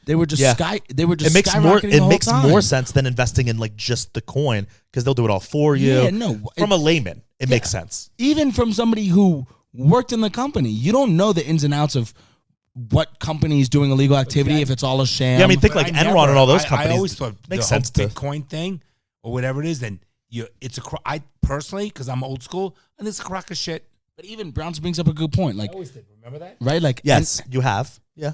They were just it makes more sense than investing in like just the coin, because they'll do it all for you. Yeah, no, from a layman, it makes sense. Even from somebody who worked in the company, you don't know the ins and outs of what company is doing illegal activity, if it's all a sham. Yeah, I mean, think like Enron and all those companies. I always thought makes the whole sense to Bitcoin thing or whatever it is, then I personally, because I'm old school, and it's a crock of shit. But even Browns brings up a good point. Like, I always did. Remember that? Right? Like, yes, you have. Yeah.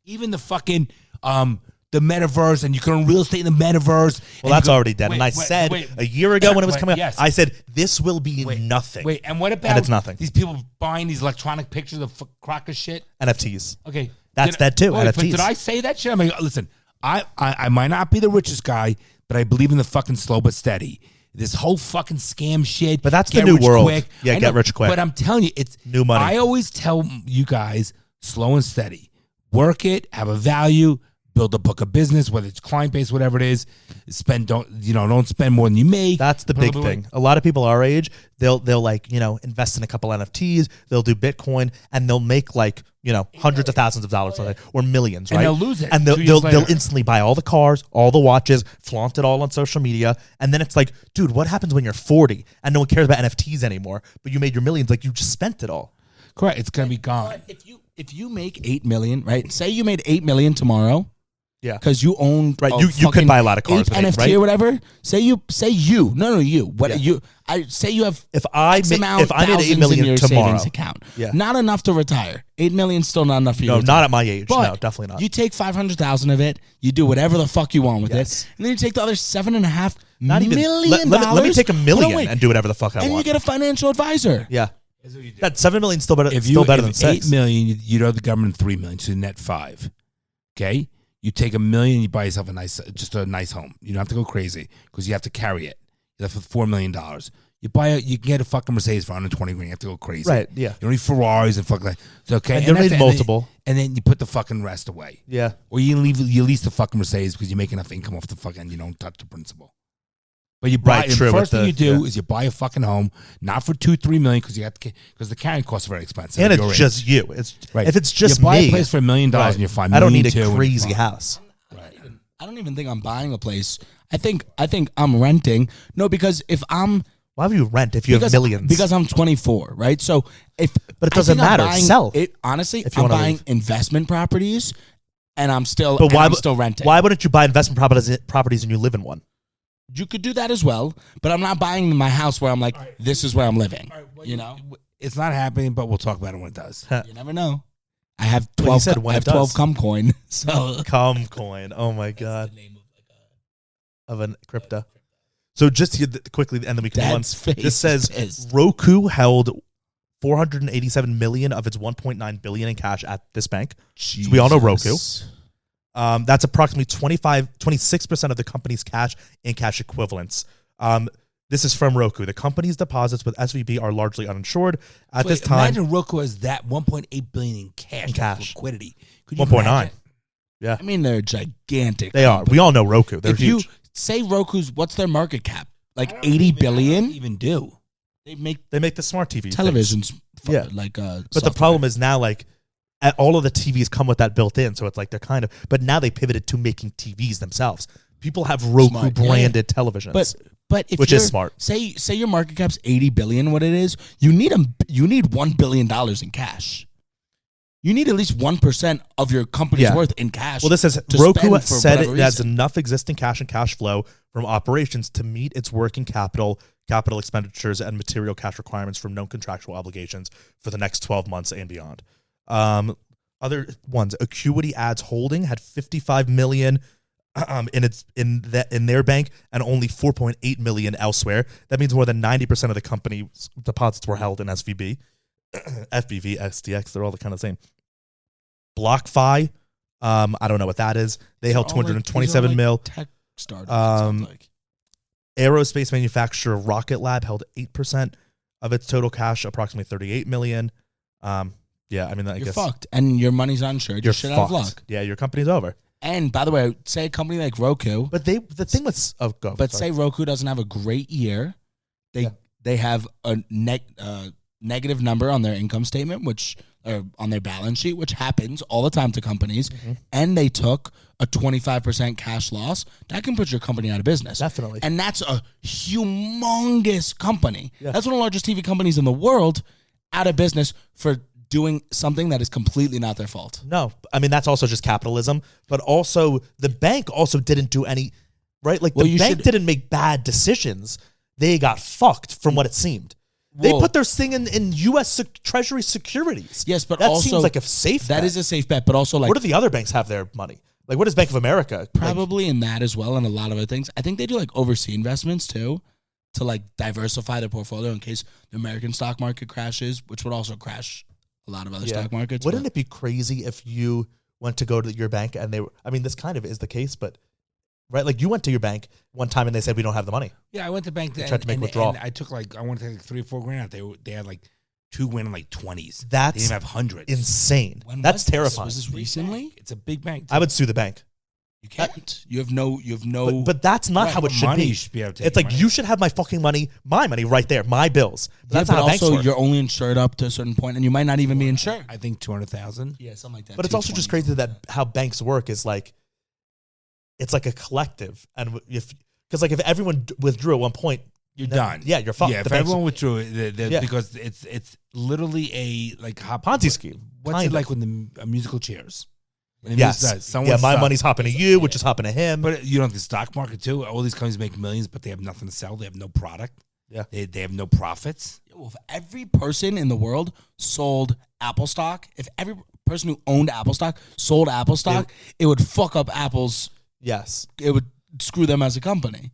Even the fucking the metaverse, and you can own real estate in the metaverse. Well, that's already dead. And I said a year ago when it was coming out, I said this will be nothing. Wait, and what about? And it's nothing. These people buying these electronic pictures of crock of shit. NFTs. Okay, that's that too. NFTs. But did I say that shit? I mean, listen, I might not be the richest guy, but I believe in the fucking slow but steady. This whole fucking scam shit. But that's the new world. Quick. Yeah, get rich quick. But I'm telling you, it's new money. I always tell you guys, slow and steady. Work it, have a value, build a book of business, whether it's client base, whatever it is. Don't spend more than you make. That's the big thing. A lot of people our age, they'll like, invest in a couple NFTs, they'll do Bitcoin, and they'll make like, hundreds of thousands of dollars or millions, right? And they'll lose it. And they'll instantly buy all the cars, all the watches, flaunt it all on social media. And then it's like, dude, what happens when you're 40 and no one cares about NFTs anymore, but you made your millions, like you just spent it all. Correct. It's going to be gone. If you make $8 million, right? Say you made $8 million tomorrow. Yeah, because you own you could buy a lot of cars with NFT right? or whatever. Say you I say you have if I made $8 million in your tomorrow savings account, not enough to retire. $8 million still not enough for you. No, not at my age. But no, definitely not. You take 500,000 of it, you do whatever the fuck you want with it, and then you take the other $7.5 million. Let me take $1 million and do whatever the fuck I want, and you get a financial advisor. Yeah. That $7 million still better. If than $6 $8 million, you owe the government $3 million, so net $5 million. Okay, you take $1 million, you buy yourself a nice home. You don't have to go crazy because you have to carry it. That's for $4 million. You can get a fucking Mercedes for 120 grand. You have to go crazy. Right, yeah. You don't need Ferraris and fuck like it's okay. And they're made that's- multiple. And then you put the fucking rest away. Yeah. Or you lease the fucking Mercedes because you make enough income off the fucking, you don't touch the principal. But you buy Right, true, the first with thing you the- do is you buy a fucking home, not for $2-3 million because the carrying costs are very expensive. And at your it's just you. It's Right. If it's just you buy me, a place for $1 million right. and you're fine. I don't need a $1.2 million crazy and you're fine. house. I don't even think I'm buying a place. I think I'm renting. No, because if I'm Why would you rent if you have millions? Because I'm 24, right? So if But it I doesn't think I'm matter. buying Sell. it. Honestly, If you I'm wanna buying leave. investment properties, and I'm still renting. Why wouldn't you buy investment properties and you live in one? You could do that as well, but I'm not buying my house where I'm like, this is where I'm living. You know, It's not happening, but we'll talk about it when it does. you never know. I have Well, 12. you said when I have it 12 does. cum coin. So Coin. Oh my god. Of a crypto. So just to get quickly, and then we can move on. Dad's face This says is- Roku held 487 million of its 1.9 billion in cash at this bank. So we all know Roku. Jesus. That's approximately 26% of the company's cash and cash equivalents. This is from Roku. The company's deposits with SVB are largely uninsured at this time. Imagine Roku has that $1.8 billion in cash. In cash. Liquidity. Could you 1.9. imagine? Yeah, I mean, they're gigantic. they are. We all know Roku. They're If you huge. say Roku's, what's their market cap? Like I don't 80 even- I billion? don't even do. They make They make the smart TV things. televisions. Yeah. Like But the problem is now, like, all of the TVs come with that built in, so it's like they're kind of. But now they pivoted to making TVs themselves. People have Roku Smart, yeah. branded televisions, But if which is you're- smart. Say your market cap's 80 billion, what it is, you need $1 billion in cash. You need at least 1% of your company's Yeah. worth in cash. Well, this says to Roku spend for said whatever it has reason. enough existing cash and cash flow from operations to meet its working capital expenditures, and material cash requirements from known contractual obligations for the next 12 months and beyond. Other ones, Acuity Ads Holding had 55 million in their bank and only 4.8 million elsewhere. That means more than 90% of the company's deposits were held in SVB, FBV, SDX. They're all the kind of same. BlockFi, I don't know what that is. They held 227 mil. Tech startups. it sounds like. Aerospace manufacturer Rocket Lab held 8% of its total cash, approximately 38 million. Yeah, I mean, I You're guess fucked, and your money's uninsured. you're You're shit out of fucked. luck. Yeah, your company's over. And by the way, say a company like Roku, But the thing with go. but sorry. say Roku doesn't have a great year, they have a negative number on their income statement, or on their balance sheet, which happens all the time to companies, and they took a 25% cash loss, that can put your company out of business. Definitely. And that's a humongous company. Yeah. That's one of the largest TV companies in the world out of business for doing something that is completely not their fault. No, I mean, that's also just capitalism. But also, the bank also didn't do any, right? Like, Well, the you bank should- didn't make bad decisions. They got fucked from what it seemed. They Well- put their thing in U.S. Treasury securities. Yes, but that also seems like a safe That bet. is a safe bet, but also like Where do the other banks have their money? Like, where does Bank of America? Like, probably in that as well, and a lot of other things. I think they do like overseas investments too, to like diversify their portfolio in case the American stock market crashes, which would also crash a lot of other stock markets. Wouldn't it be crazy if you went to go to your bank and they were, I mean, this kind of is the case, but, right? Like, you went to your bank one time and they said, we don't have the money. Yeah, I went to bank. tried to make withdrawal. And I took I wanted to take like 3 or 4 grand out. They had like 2 grand in like 20s. That's they didn't have hundreds. Insane. When That's was this? terrifying. Was this recently? It's a big bank. I would sue the bank. You can't. You have no. But that's not Right, how it but should money be. you should be able to take It's like, money. you should have my fucking money, my money right there, my bills. Yeah, That's but not how banks also work. you're only insured up to a certain point, and you might not even be insured. I think 200,000. Yeah, something like that. But it's also just 220. crazy that how banks work is like, it's like a collective. And because like if everyone withdrew at one point, You're done. Yeah, you're fucked. Yeah, The if banks- everyone withdrew it, Yeah. because it's literally a like Ponzi scheme. What's kind it of. like with the musical chairs? When the Yes. music does, someone Yeah, my stops. money's hopping to you, which is hopping to him. But you know the stock market too. All these companies make millions, but they have nothing to sell. They have no product. Yeah. They have no profits. Well, if every person in the world sold Apple stock, if every person who owned Apple stock sold Apple stock, it would fuck up Apple's. Yes. It would screw them as a company.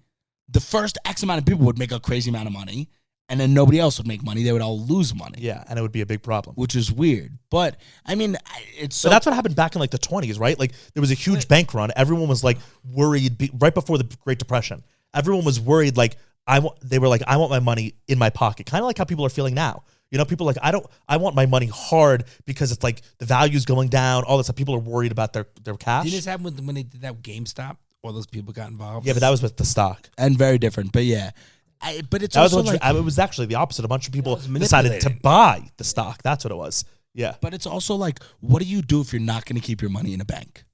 The first X amount of people would make a crazy amount of money, and then nobody else would make money. They would all lose money. Yeah, and it would be a big problem. Which is weird. But I mean, it's so So that's what happened back in like the 20s, right? Like there was a huge bank run. Everyone was like worried right before the Great Depression. Everyone was worried like, they were like, I want my money in my pocket. Kind of like how people are feeling now. You know, people are like, I want my money hard because it's like the value's going down, all this stuff. People are worried about their cash. Didn't this happen when they did that GameStop? All those people got involved. Yeah, but that was with the stock. And very different. But yeah. But it's also like, it was actually the opposite. A bunch of people decided to buy the stock. That's what it was. Yeah. But it's also like, what do you do if you're not going to keep your money in a bank?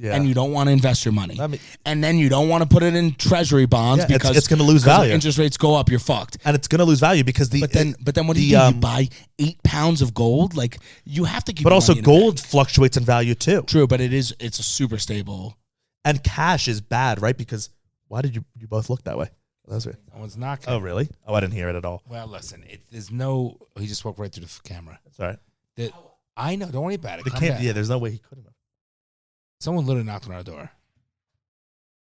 Yeah. And you don't want to invest your money. And then you don't want to put it in treasury bonds because it's going to lose value. Interest rates go up, you're fucked. And it's going to lose value because But then what do you do? You buy 8 pounds of gold? Like, you have to keep But your also money in a gold bank. fluctuates in value too. True, but it's a super stable. And cash is bad, right? Because why did you both look that way? That's weird. No one's not. Oh, really? Oh, I didn't hear it at all. Well, listen, there's no. He just walked right through the camera. That's all right. I know. Don't worry about it. Calm down. Yeah, there's no way he couldn't have. Someone literally knocked on our door.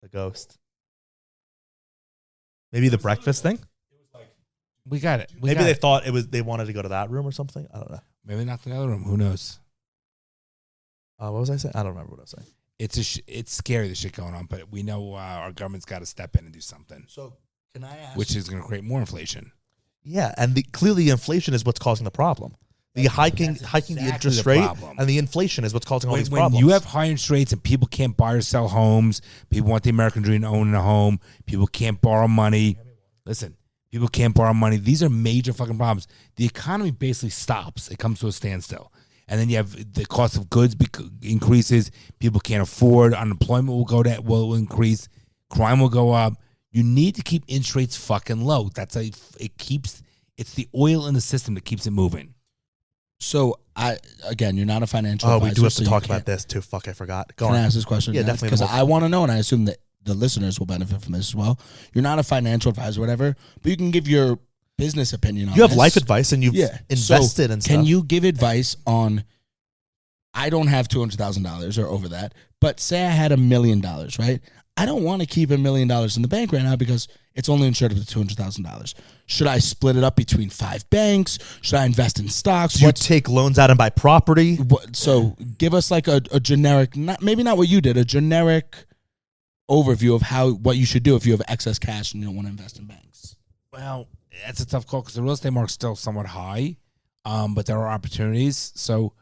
The ghost. Maybe the breakfast thing? We got it. Maybe they thought they wanted to go to that room or something. I don't know. Maybe they knocked in the other room. Who knows? What was I saying? I don't remember what I was saying. It's scary, the shit going on, but we know our government's got to step in and do something. So, can I ask? Which is going to create more inflation. Yeah, and clearly inflation is what's causing the problem. The hiking the interest rate and the inflation is what's causing all these problems. When you have high interest rates and people can't buy or sell homes, people want the American dream to own a home, people can't borrow money. Listen, people can't borrow money. These are major fucking problems. The economy basically stops. It comes to a standstill. And then you have the cost of goods increases. People can't afford. Unemployment will increase. Crime will go up. You need to keep interest rates fucking low. It's the oil in the system that keeps it moving. So you're not a financial advisor. We do have to so talk about this too. Fuck, I forgot. Go on. Can I ask this question? Yeah, definitely. Because I want to know, and I assume that the listeners will benefit from this as well. You're not a financial advisor, or whatever, but you can give your business opinion on You have this. life advice and you've invested and stuff. Can you give advice on, I don't have $200,000 or over that, but say I had $1 million, right? I don't want to keep $1 million in the bank right now because it's only insured up to $200,000. Should I split it up between 5 banks? Should I invest in stocks? Do you take loans out and buy property? So give us like a generic, maybe not what you did, a generic overview of what you should do if you have excess cash and you don't want to invest in banks. Well, that's a tough call because the real estate market's still somewhat high, but there are opportunities. So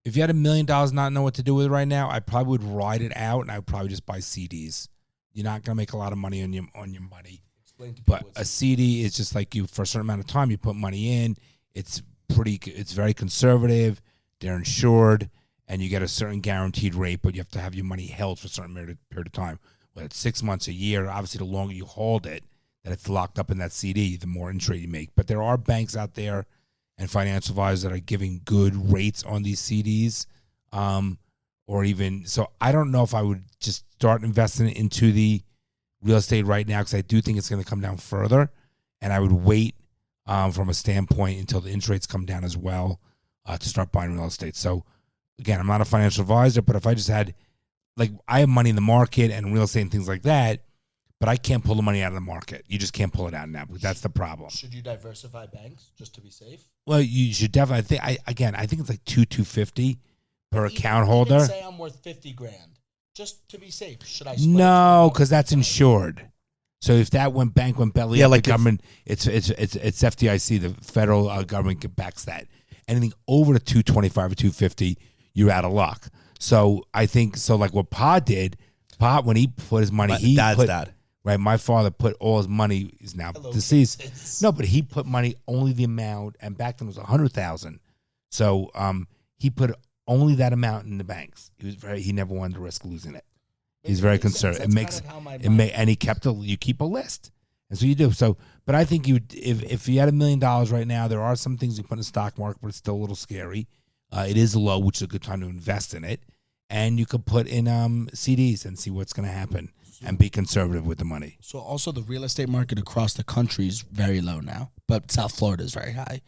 if you had $1 million not know what to do with it right now, I probably would ride it out and I would probably just buy CDs. You're not going to make a lot of money on your money. But a CD is just like for a certain amount of time, you put money in. It's very conservative. They're insured, and you get a certain guaranteed rate, but you have to have your money held for a certain period of time. Whether it's 6 months, a year, obviously the longer you hold it, that it's locked up in that CD, the more interest you make. But there are banks out there and financial advisors that are giving good rates on these CDs. So I don't know if I would just start investing into the real estate right now because I do think it's going to come down further, and I would wait from a standpoint until the interest rates come down as well to start buying real estate. So again, I'm not a financial advisor, but if I just had, I have money in the market and real estate and things like that, but I can't pull the money out of the market. You just can't pull it out now. That's the problem. Should you diversify banks just to be safe? Well, you should definitely. I think it's like $250 per account holder. Even say I'm worth $50,000, just to be safe. Should I? No, because that's insured. So if that went belly up, the government, it's FDIC, the federal government backs that. Anything over the 225 or 250, you're out of luck. So I think like what Pa did. Pa, when he put his money, dad. Right, my father put all his money. He's now deceased. No, but he put money only the amount, and back then it was $100,000. So he put only that amount in the banks. He never wanted to risk losing it. He's very conservative. And he kept you keep a list, and so you do. So, but I think if you had $1 million right now, there are some things you put in the stock market, but it's still a little scary. It is low, which is a good time to invest in it, and you could put in CDs and see what's going to happen. And be conservative with the money. So also the real estate market across the country is very low now, but South Florida is very high.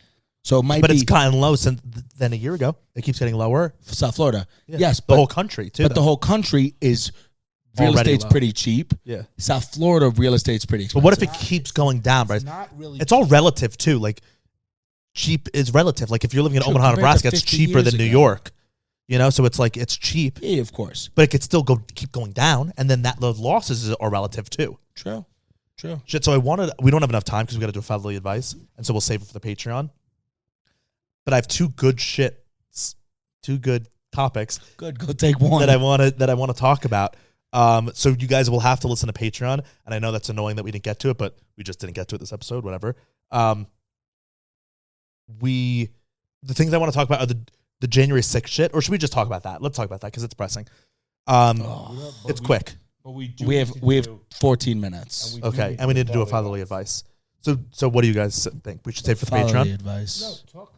So it might But it's gotten low since a year ago. It keeps getting lower. South Florida. Yeah. Yes. The whole country, too. But the whole country is real estate's low. pretty cheap. Yeah. South Florida, real estate's pretty expensive. But what if it keeps going down, Bryce? It's all relative, too. Like, cheap is relative. Like, if you're living in Omaha, Nebraska, it's cheaper than New York. You know, so it's like it's cheap. Yeah, of course. But it could still keep going down, and then the losses are relative too. True. True. shit. So we don't have enough time because we got to do fatherly advice, and so we'll save it for the Patreon. But I have two good topics. Good. Go take one. that I want to talk about. So you guys will have to listen to Patreon, and I know that's annoying that we didn't get to it, but we just didn't get to it this episode. Whatever. The things I want to talk about are the January 6th shit, or should we just talk about that? Let's talk about that because it's pressing. It's quick. But we have 14 minutes. Okay, and we need to do a fatherly advice. So what do you guys think? We should save for the Fatherly Patreon? advice. talk.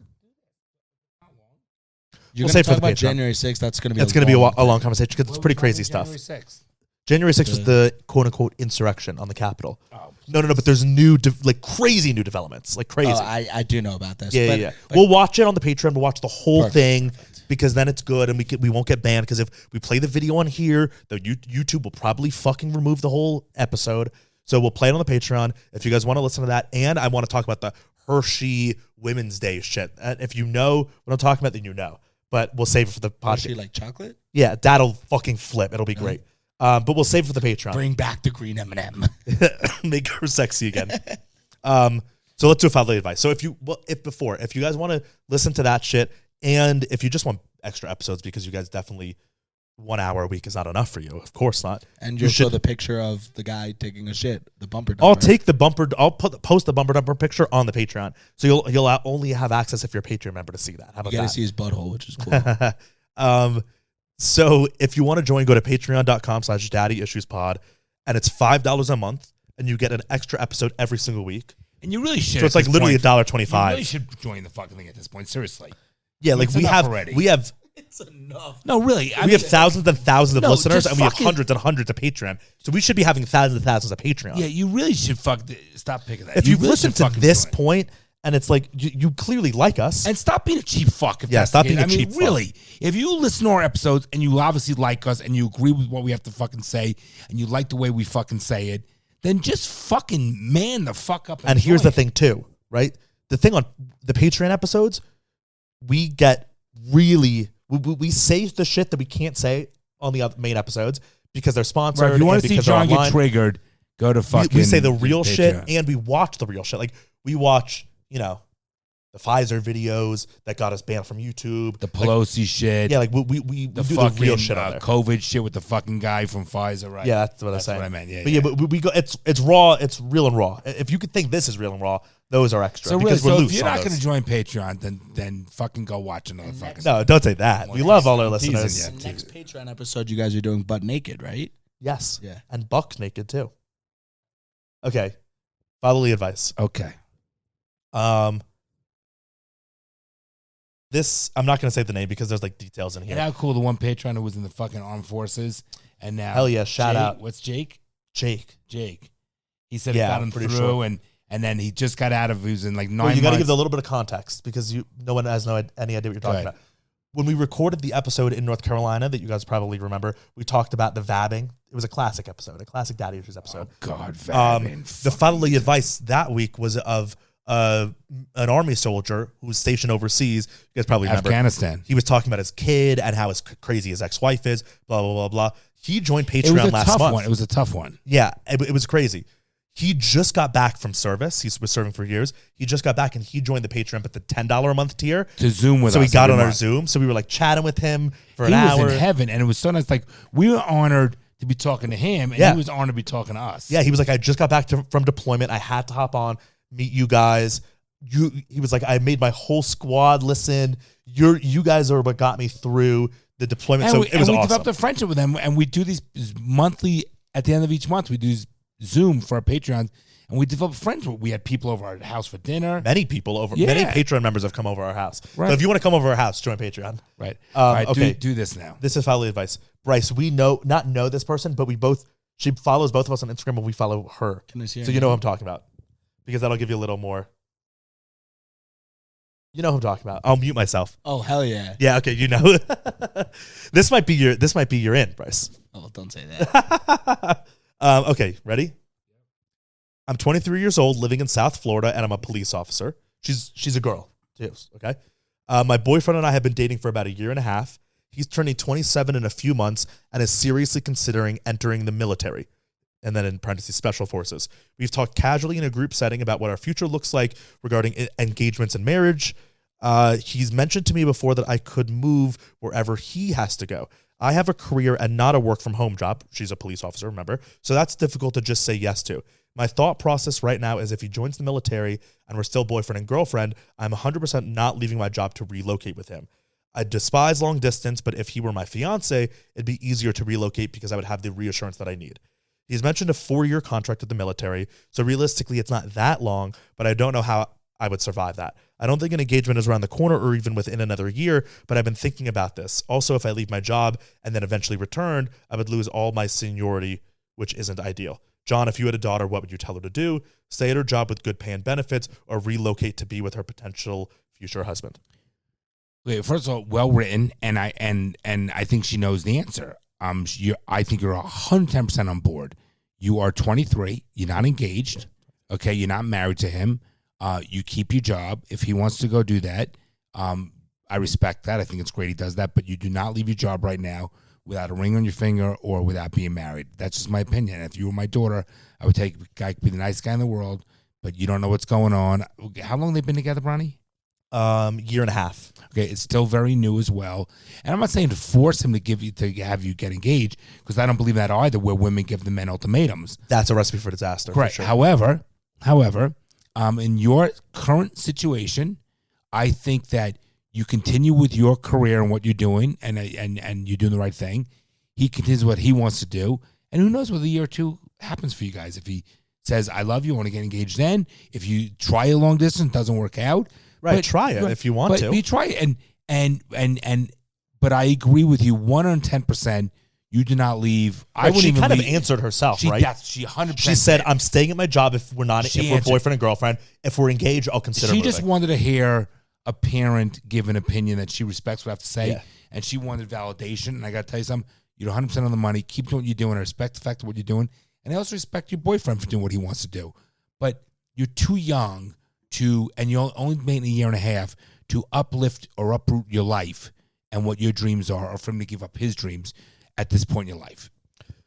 You're We'll going save to for talk the about Patreon. January 6th. That's going to be It's going to be a long conversation because it's pretty crazy stuff. January 6th. January 6th was the quote-unquote insurrection on the Capitol. Oh, No, but there's crazy new developments, like crazy. Oh, I do know about this. Yeah. But We'll watch it on the Patreon. We'll watch the whole Perfect, thing because then it's good and we won't get banned because if we play the video on here, the YouTube will probably fucking remove the whole episode. So we'll play it on the Patreon if you guys want to listen to that. And I want to talk about the Hershey Women's Day shit. If you know what I'm talking about, then you know. But we'll save it for the podcast. Actually, like chocolate? Yeah, that'll fucking flip. It'll be great. But we'll save it for the Patreon. Bring back the green M&M. Make her sexy again. So let's do a fatherly advice. So if you guys want to listen to that shit, and if you just want extra episodes because you guys definitely 1 hour a week is not enough for you, of course not. And you'll show the picture of the guy taking a shit, the bumper dumper. I'll take the bumper. I'll post the bumper dumper picture on the Patreon, so you'll only have access if you're a Patreon member to see that. How about you got to that? see his butthole, which is cool. So if you want to join, go to patreon.com/daddyissuespod, and it's $5 a month, and you get an extra episode every single week. And you really should. So it's like literally $1.25. You really should join the fucking thing at this point. Seriously. Yeah, like It's we enough have already. It's enough. No, really. we have thousands and thousands of No, listeners, just and we have fucking- hundreds and hundreds of Patreon. So we should be having thousands and thousands of Patreon. Yeah, you really should stop picking that. If You you've really listened should to fucking this join. point, and it's like you clearly like us, And stop being a cheap fuck. If Yeah, that's stop the case. being a I mean, cheap fuck. really, if you listen to our episodes and you obviously like us and you agree with what we have to fucking say and you like the way we fucking say it, then just fucking man the fuck up. and here's the join. thing too, right? The thing on the Patreon episodes, we get really we say the shit that we can't say on the other main episodes because they're sponsored. Right, if you want and to see because they're John get online. triggered, go to fucking. We say the real Patreon. shit, and we watch the real shit. Like we watch, the Pfizer videos that got us banned from YouTube. The Pelosi shit. Yeah, like we the do fucking the real shit on there. COVID shit with the fucking guy from Pfizer, right? Yeah, that's what That's I'm saying. what I meant, yeah, but yeah. but we go. It's raw. It's real and raw. If you could think this is real and raw, those are extra. So really, because we're so loose if you're on not going those. to join Patreon, then fucking go watch another fucking. No, don't say that. We love all our Teasing listeners. you. The next Patreon episode, you guys are doing butt naked, right? Yes. Yeah. And Buck's naked too. Okay. Fatherly advice. Okay. This I'm not going to say the name because there's like details in here. And how cool the one Patreon who was in the fucking armed forces, and now Hell yeah, shout Jake- out. What's Jake? Jake. Jake. He said Yeah, it got him pretty through, sure. and then he just got out of. He was in like 9 Well, you got to months. give a little bit of context because no one has any idea what you're talking ahead. about. When we recorded the episode in North Carolina that you guys probably remember, we talked about the vabbing. It was a classic episode, a classic Daddy Issues episode. Oh, God, vabbing. The fatherly advice that week was of an army soldier who was stationed overseas. You guys probably remember. Afghanistan. He was talking about his kid and how crazy his ex-wife is, blah, blah, blah, blah. He joined It was Patreon a last tough month. one. It was a tough one. Yeah, it was crazy. He just got back from service. He was serving for years. He just got back and he joined the Patreon at the $10 a month tier. To Zoom with So us. he got every on our month. Zoom. So we were like chatting with him for an He hour. was in heaven, and it was so nice. Like, we were honored to be talking to him, and Yeah. he was honored to be talking to us. Yeah, he was like, I just got back from deployment. I had to hop on, meet you guys. He was like, I made my whole squad listen. You guys are what got me through the deployment. And So we, it was and we awesome. developed a friendship with him, and we do these monthly. At the end of each month, we do Zoom for our Patreons, and we developed friends. We had people over our house for dinner. Many people over, Yeah. many Patreon members have come over our house. Right. So if you want to come over our house, join Patreon. Right. All right. okay. Do this now. This is fatherly advice. Bryce, we not know this person, but she follows both of us on Instagram, but we follow her. Can I see her So you name? know who I'm talking about. Because that'll give you a little more. You know who I'm talking about. I'll mute myself. Oh, hell yeah. Yeah, okay, you know. This might be your in, Bryce. Oh, don't say that. Okay, ready? I'm 23 years old, living in South Florida, and I'm a police officer. She's a girl, too, okay? My boyfriend and I have been dating for about a year and a half. He's turning 27 in a few months and is seriously considering entering the military. and then in parentheses, special forces. We've talked casually in a group setting about what our future looks like regarding engagements and marriage. He's mentioned to me before that I could move wherever he has to go. I have a career and not a work from home job. She's a police officer, remember? So that's difficult to just say yes to. My thought process right now is if he joins the military and we're still boyfriend and girlfriend, I'm 100% not leaving my job to relocate with him. I despise long distance, but if he were my fiance, it'd be easier to relocate because I would have the reassurance that I need. He's mentioned a 4-year contract with the military, so realistically it's not that long, but I don't know how I would survive that. I don't think an engagement is around the corner or even within another year, but I've been thinking about this. Also, if I leave my job and then eventually return, I would lose all my seniority, which isn't ideal. John, if you had a daughter, what would you tell her to do? Stay at her job with good pay and benefits or relocate to be with her potential future husband? Wait, first of all, well written, and I think she knows the answer. I think you're 110% on board. You are 23. You're not engaged. Okay, you're not married to him. You keep your job. If he wants to go do that, I respect that. I think it's great he does that. But you do not leave your job right now without a ring on your finger or without being married. That's just my opinion. If you were my daughter, I would take a guy could be the nicest guy in the world, but you don't know what's going on. How long have they been together, Bronny? Year and a half. Okay, it's still very new as well. And I'm not saying to force him to have you get engaged, because I don't believe that either, where women give the men ultimatums. That's a recipe for disaster. Correct. For sure. However, in your current situation, I think that you continue with your career and what you're doing, and you're doing the right thing. He continues what he wants to do, and who knows what a year or two happens for you guys. If he says, "I love you," want to get engaged, then if you try a long distance, doesn't work out. Right, But, try it if you want to. You try it, but I agree with you 110%. You do not leave. Right, I wouldn't she even kind of leave. answered herself, She, right? yes, she 100%. She said, "I'm staying at my job if we're not, She if we're answered. boyfriend and girlfriend. If we're engaged, I'll consider." She moving. just wanted to hear a parent give an opinion that she respects what I have to say, Yeah. and she wanted validation. And I got to tell you something: you're 100% on the money. Keep doing what you're doing. I respect the fact of what you're doing, and I also respect your boyfriend for doing what he wants to do. But you're too young to, and you're only made a year and a half to uplift or uproot your life and what your dreams are, or for him to give up his dreams at this point in your life.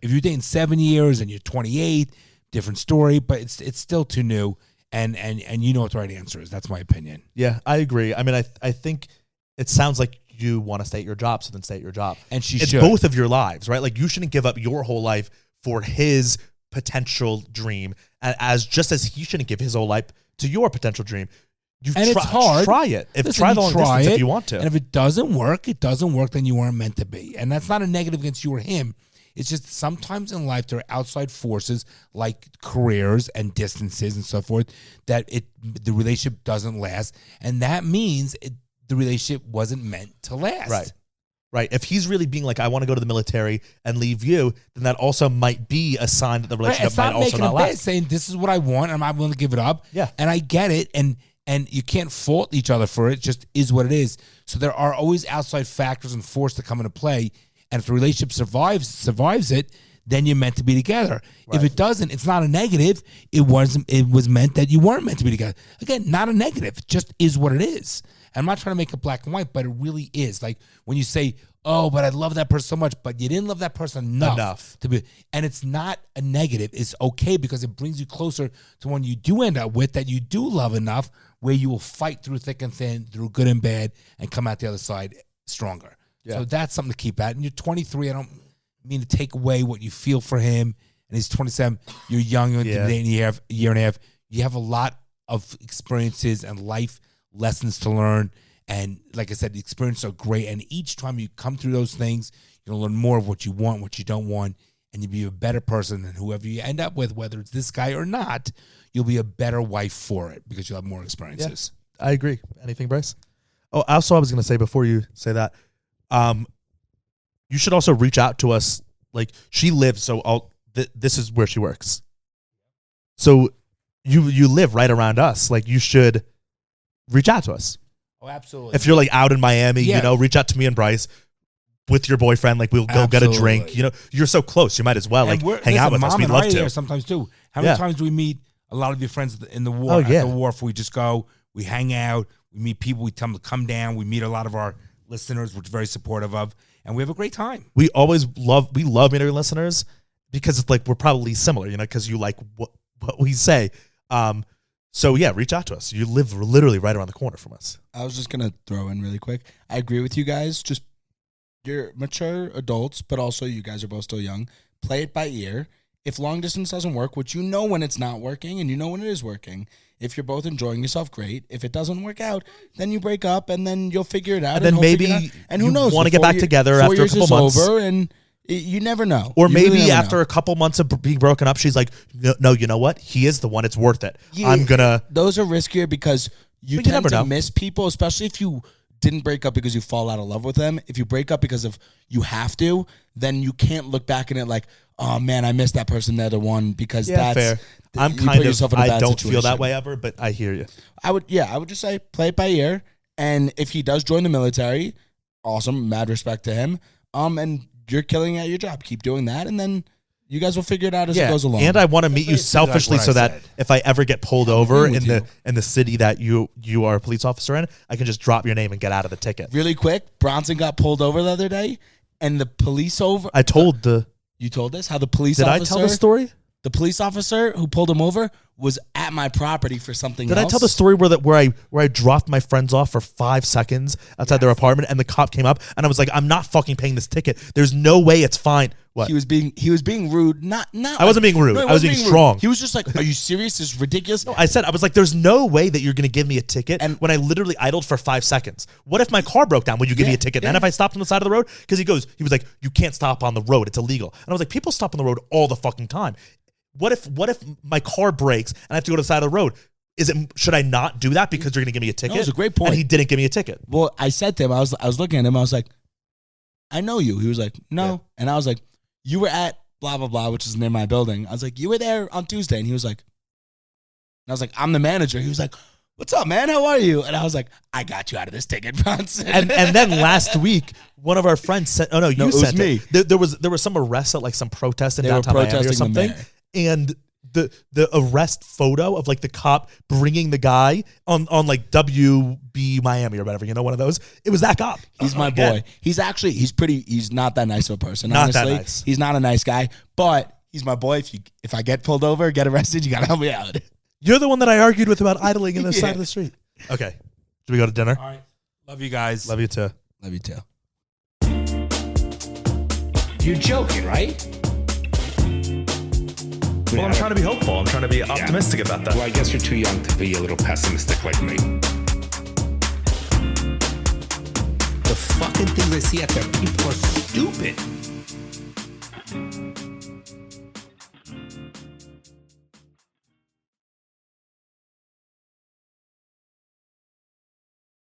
If you're dating 7 years and you're 28, different story, but it's still too new, and you know what the right answer is. That's my opinion. Yeah, I agree. I mean, I think it sounds like you want to stay at your job, so then stay at your job. And she it's should. both of your lives, right? Like, you shouldn't give up your whole life for his potential dream, as just as he shouldn't give his whole life to your potential dream. It's hard. Try it. Try the long try distance it, if you want to. And if it doesn't work, then you weren't meant to be. And that's not a negative against you or him. It's just sometimes in life there are outside forces like careers and distances and so forth that the relationship doesn't last. And that means the relationship wasn't meant to last. Right. If he's really being like, "I want to go to the military and leave you," then that also might be a sign that the relationship might also not last. Saying this is what I want and I'm willing to give it up. Yeah. And I get it. And you can't fault each other for it. It just is what it is. So there are always outside factors and force that come into play. And if the relationship survives it, then you're meant to be together. Right. If it doesn't, it's not a negative. It was meant that you weren't meant to be together. Again, not a negative. It just is what it is. And I'm not trying to make it black and white, but it really is. Like when you say, "Oh, but I love that person so much," but you didn't love that person enough to be. And it's not a negative. It's okay because it brings you closer to one you do end up with that you do love enough, where you will fight through thick and thin, through good and bad, and come out the other side stronger. Yeah. So that's something to keep at. And you're 23. I don't mean to take away what you feel for him. And he's 27. You're young. You have a year and a half. You have a lot of experiences and life lessons to learn. And like I said, the experiences are great. And each time you come through those things, you'll learn more of what you want, what you don't want, and you'll be a better person than whoever you end up with, whether it's this guy or not. You'll be a better wife for it because you'll have more experiences. Yeah, I agree. Anything, Bryce? Oh, also, I was going to say before you say that, you should also reach out to us. Like, she lives, so this is where she works. So you live right around us. Like, you should reach out to us. Oh, absolutely. If you're like out in Miami, reach out to me and Bryce with your boyfriend. Like, we'll go get a drink. You're so close. You might as well hang out with us. We'd love to. Sometimes too. How many times do we meet a lot of your friends in the war? At the wharf, we just go, we hang out, we meet people, we tell them to come down. We meet a lot of our listeners, which we're very supportive of, and we have a great time. We love meeting our listeners because it's like we're probably similar, because you like what we say. So yeah, reach out to us. You live literally right around the corner from us. I was just going to throw in really quick. I agree with you guys. Just you're mature adults, but also you guys are both still young. Play it by ear. If long distance doesn't work, which you know when it's not working and you know when it is working, if you're both enjoying yourself, great. If it doesn't work out, then you break up and then you'll figure it out. And then maybe and who knows? Want to get back together after a couple months. Over and you never know. Or You maybe really never after know. a couple months of being broken up, she's like, no, you know what? He is the one. It's worth it. Yeah, I'm going to. Those are riskier because you But you tend never to know. miss people, especially if you didn't break up because you fall out of love with them. If you break up because of you have to, then you can't look back in it like, oh man, I missed that person, they're the one, because Yeah, that's fair. I'm you kind put yourself of, in a I bad don't feel that situation. way ever, but I hear you. I would just say play it by ear. And if he does join the military, awesome, mad respect to him. And you're killing at your job. Keep doing that, and then you guys will figure it out as it goes along. And I want to meet you selfishly what so I that said. if I ever get pulled over with in the city that you are a police officer in, I can just drop your name and get out of the ticket. Really quick, Bronson got pulled over the other day, and the police I told You told this? How the police Did officer... I tell the story? The police officer who pulled him over was at my property for something Did else. I tell the story where I dropped my friends off for 5 seconds outside their apartment and the cop came up and I was like, I'm not fucking paying this ticket. There's no way it's fine. What? He was being rude. Not. I wasn't being rude. No, he I was wasn't being rude. strong. He was just like, "Are you serious? This is ridiculous." I was like, there's no way that you're going to give me a ticket And- when I literally idled for 5 seconds. What if my car broke down? Would you give me a ticket? And if I stopped on the side of the road? Because he was like, you can't stop on the road. It's illegal. And I was like, people stop on the road all the fucking time. What if my car breaks and I have to go to the side of the road? Should I not do that because you're going to give me a ticket? No, it's a great point. And he didn't give me a ticket. Well, I said to him, I was looking at him, I was like, "I know you." He was like, "No," Yeah. and I was like, "You were at blah blah blah, which is near my building." I was like, "You were there on Tuesday," and he was like, and I was like, "I'm the manager." He was like, "What's up, man? How are you?" And I was like, "I got you out of this ticket, Bronson." And then last week, one of our friends sent. Oh no, you it was sent me. it. There was some arrest at like some protest in They were downtown Miami or protesting the something, mayor. and the arrest photo of like the cop bringing the guy on like WB Miami or whatever, one of those. It was that cop. He's my Yeah. boy. He's not that nice of a person. Not that honestly. nice. He's not a nice guy, but he's my boy. If I get pulled over, get arrested, you gotta help me out. You're the one that I argued with about idling in the Yeah. side of the street. Okay, should we go to dinner? All right. Love you guys. Love you too. Love you too. You're joking, right? Well, I'm trying to be hopeful. I'm trying to be optimistic about that. Well, I guess you're too young to be a little pessimistic like me. The fucking things I see out there, people are stupid.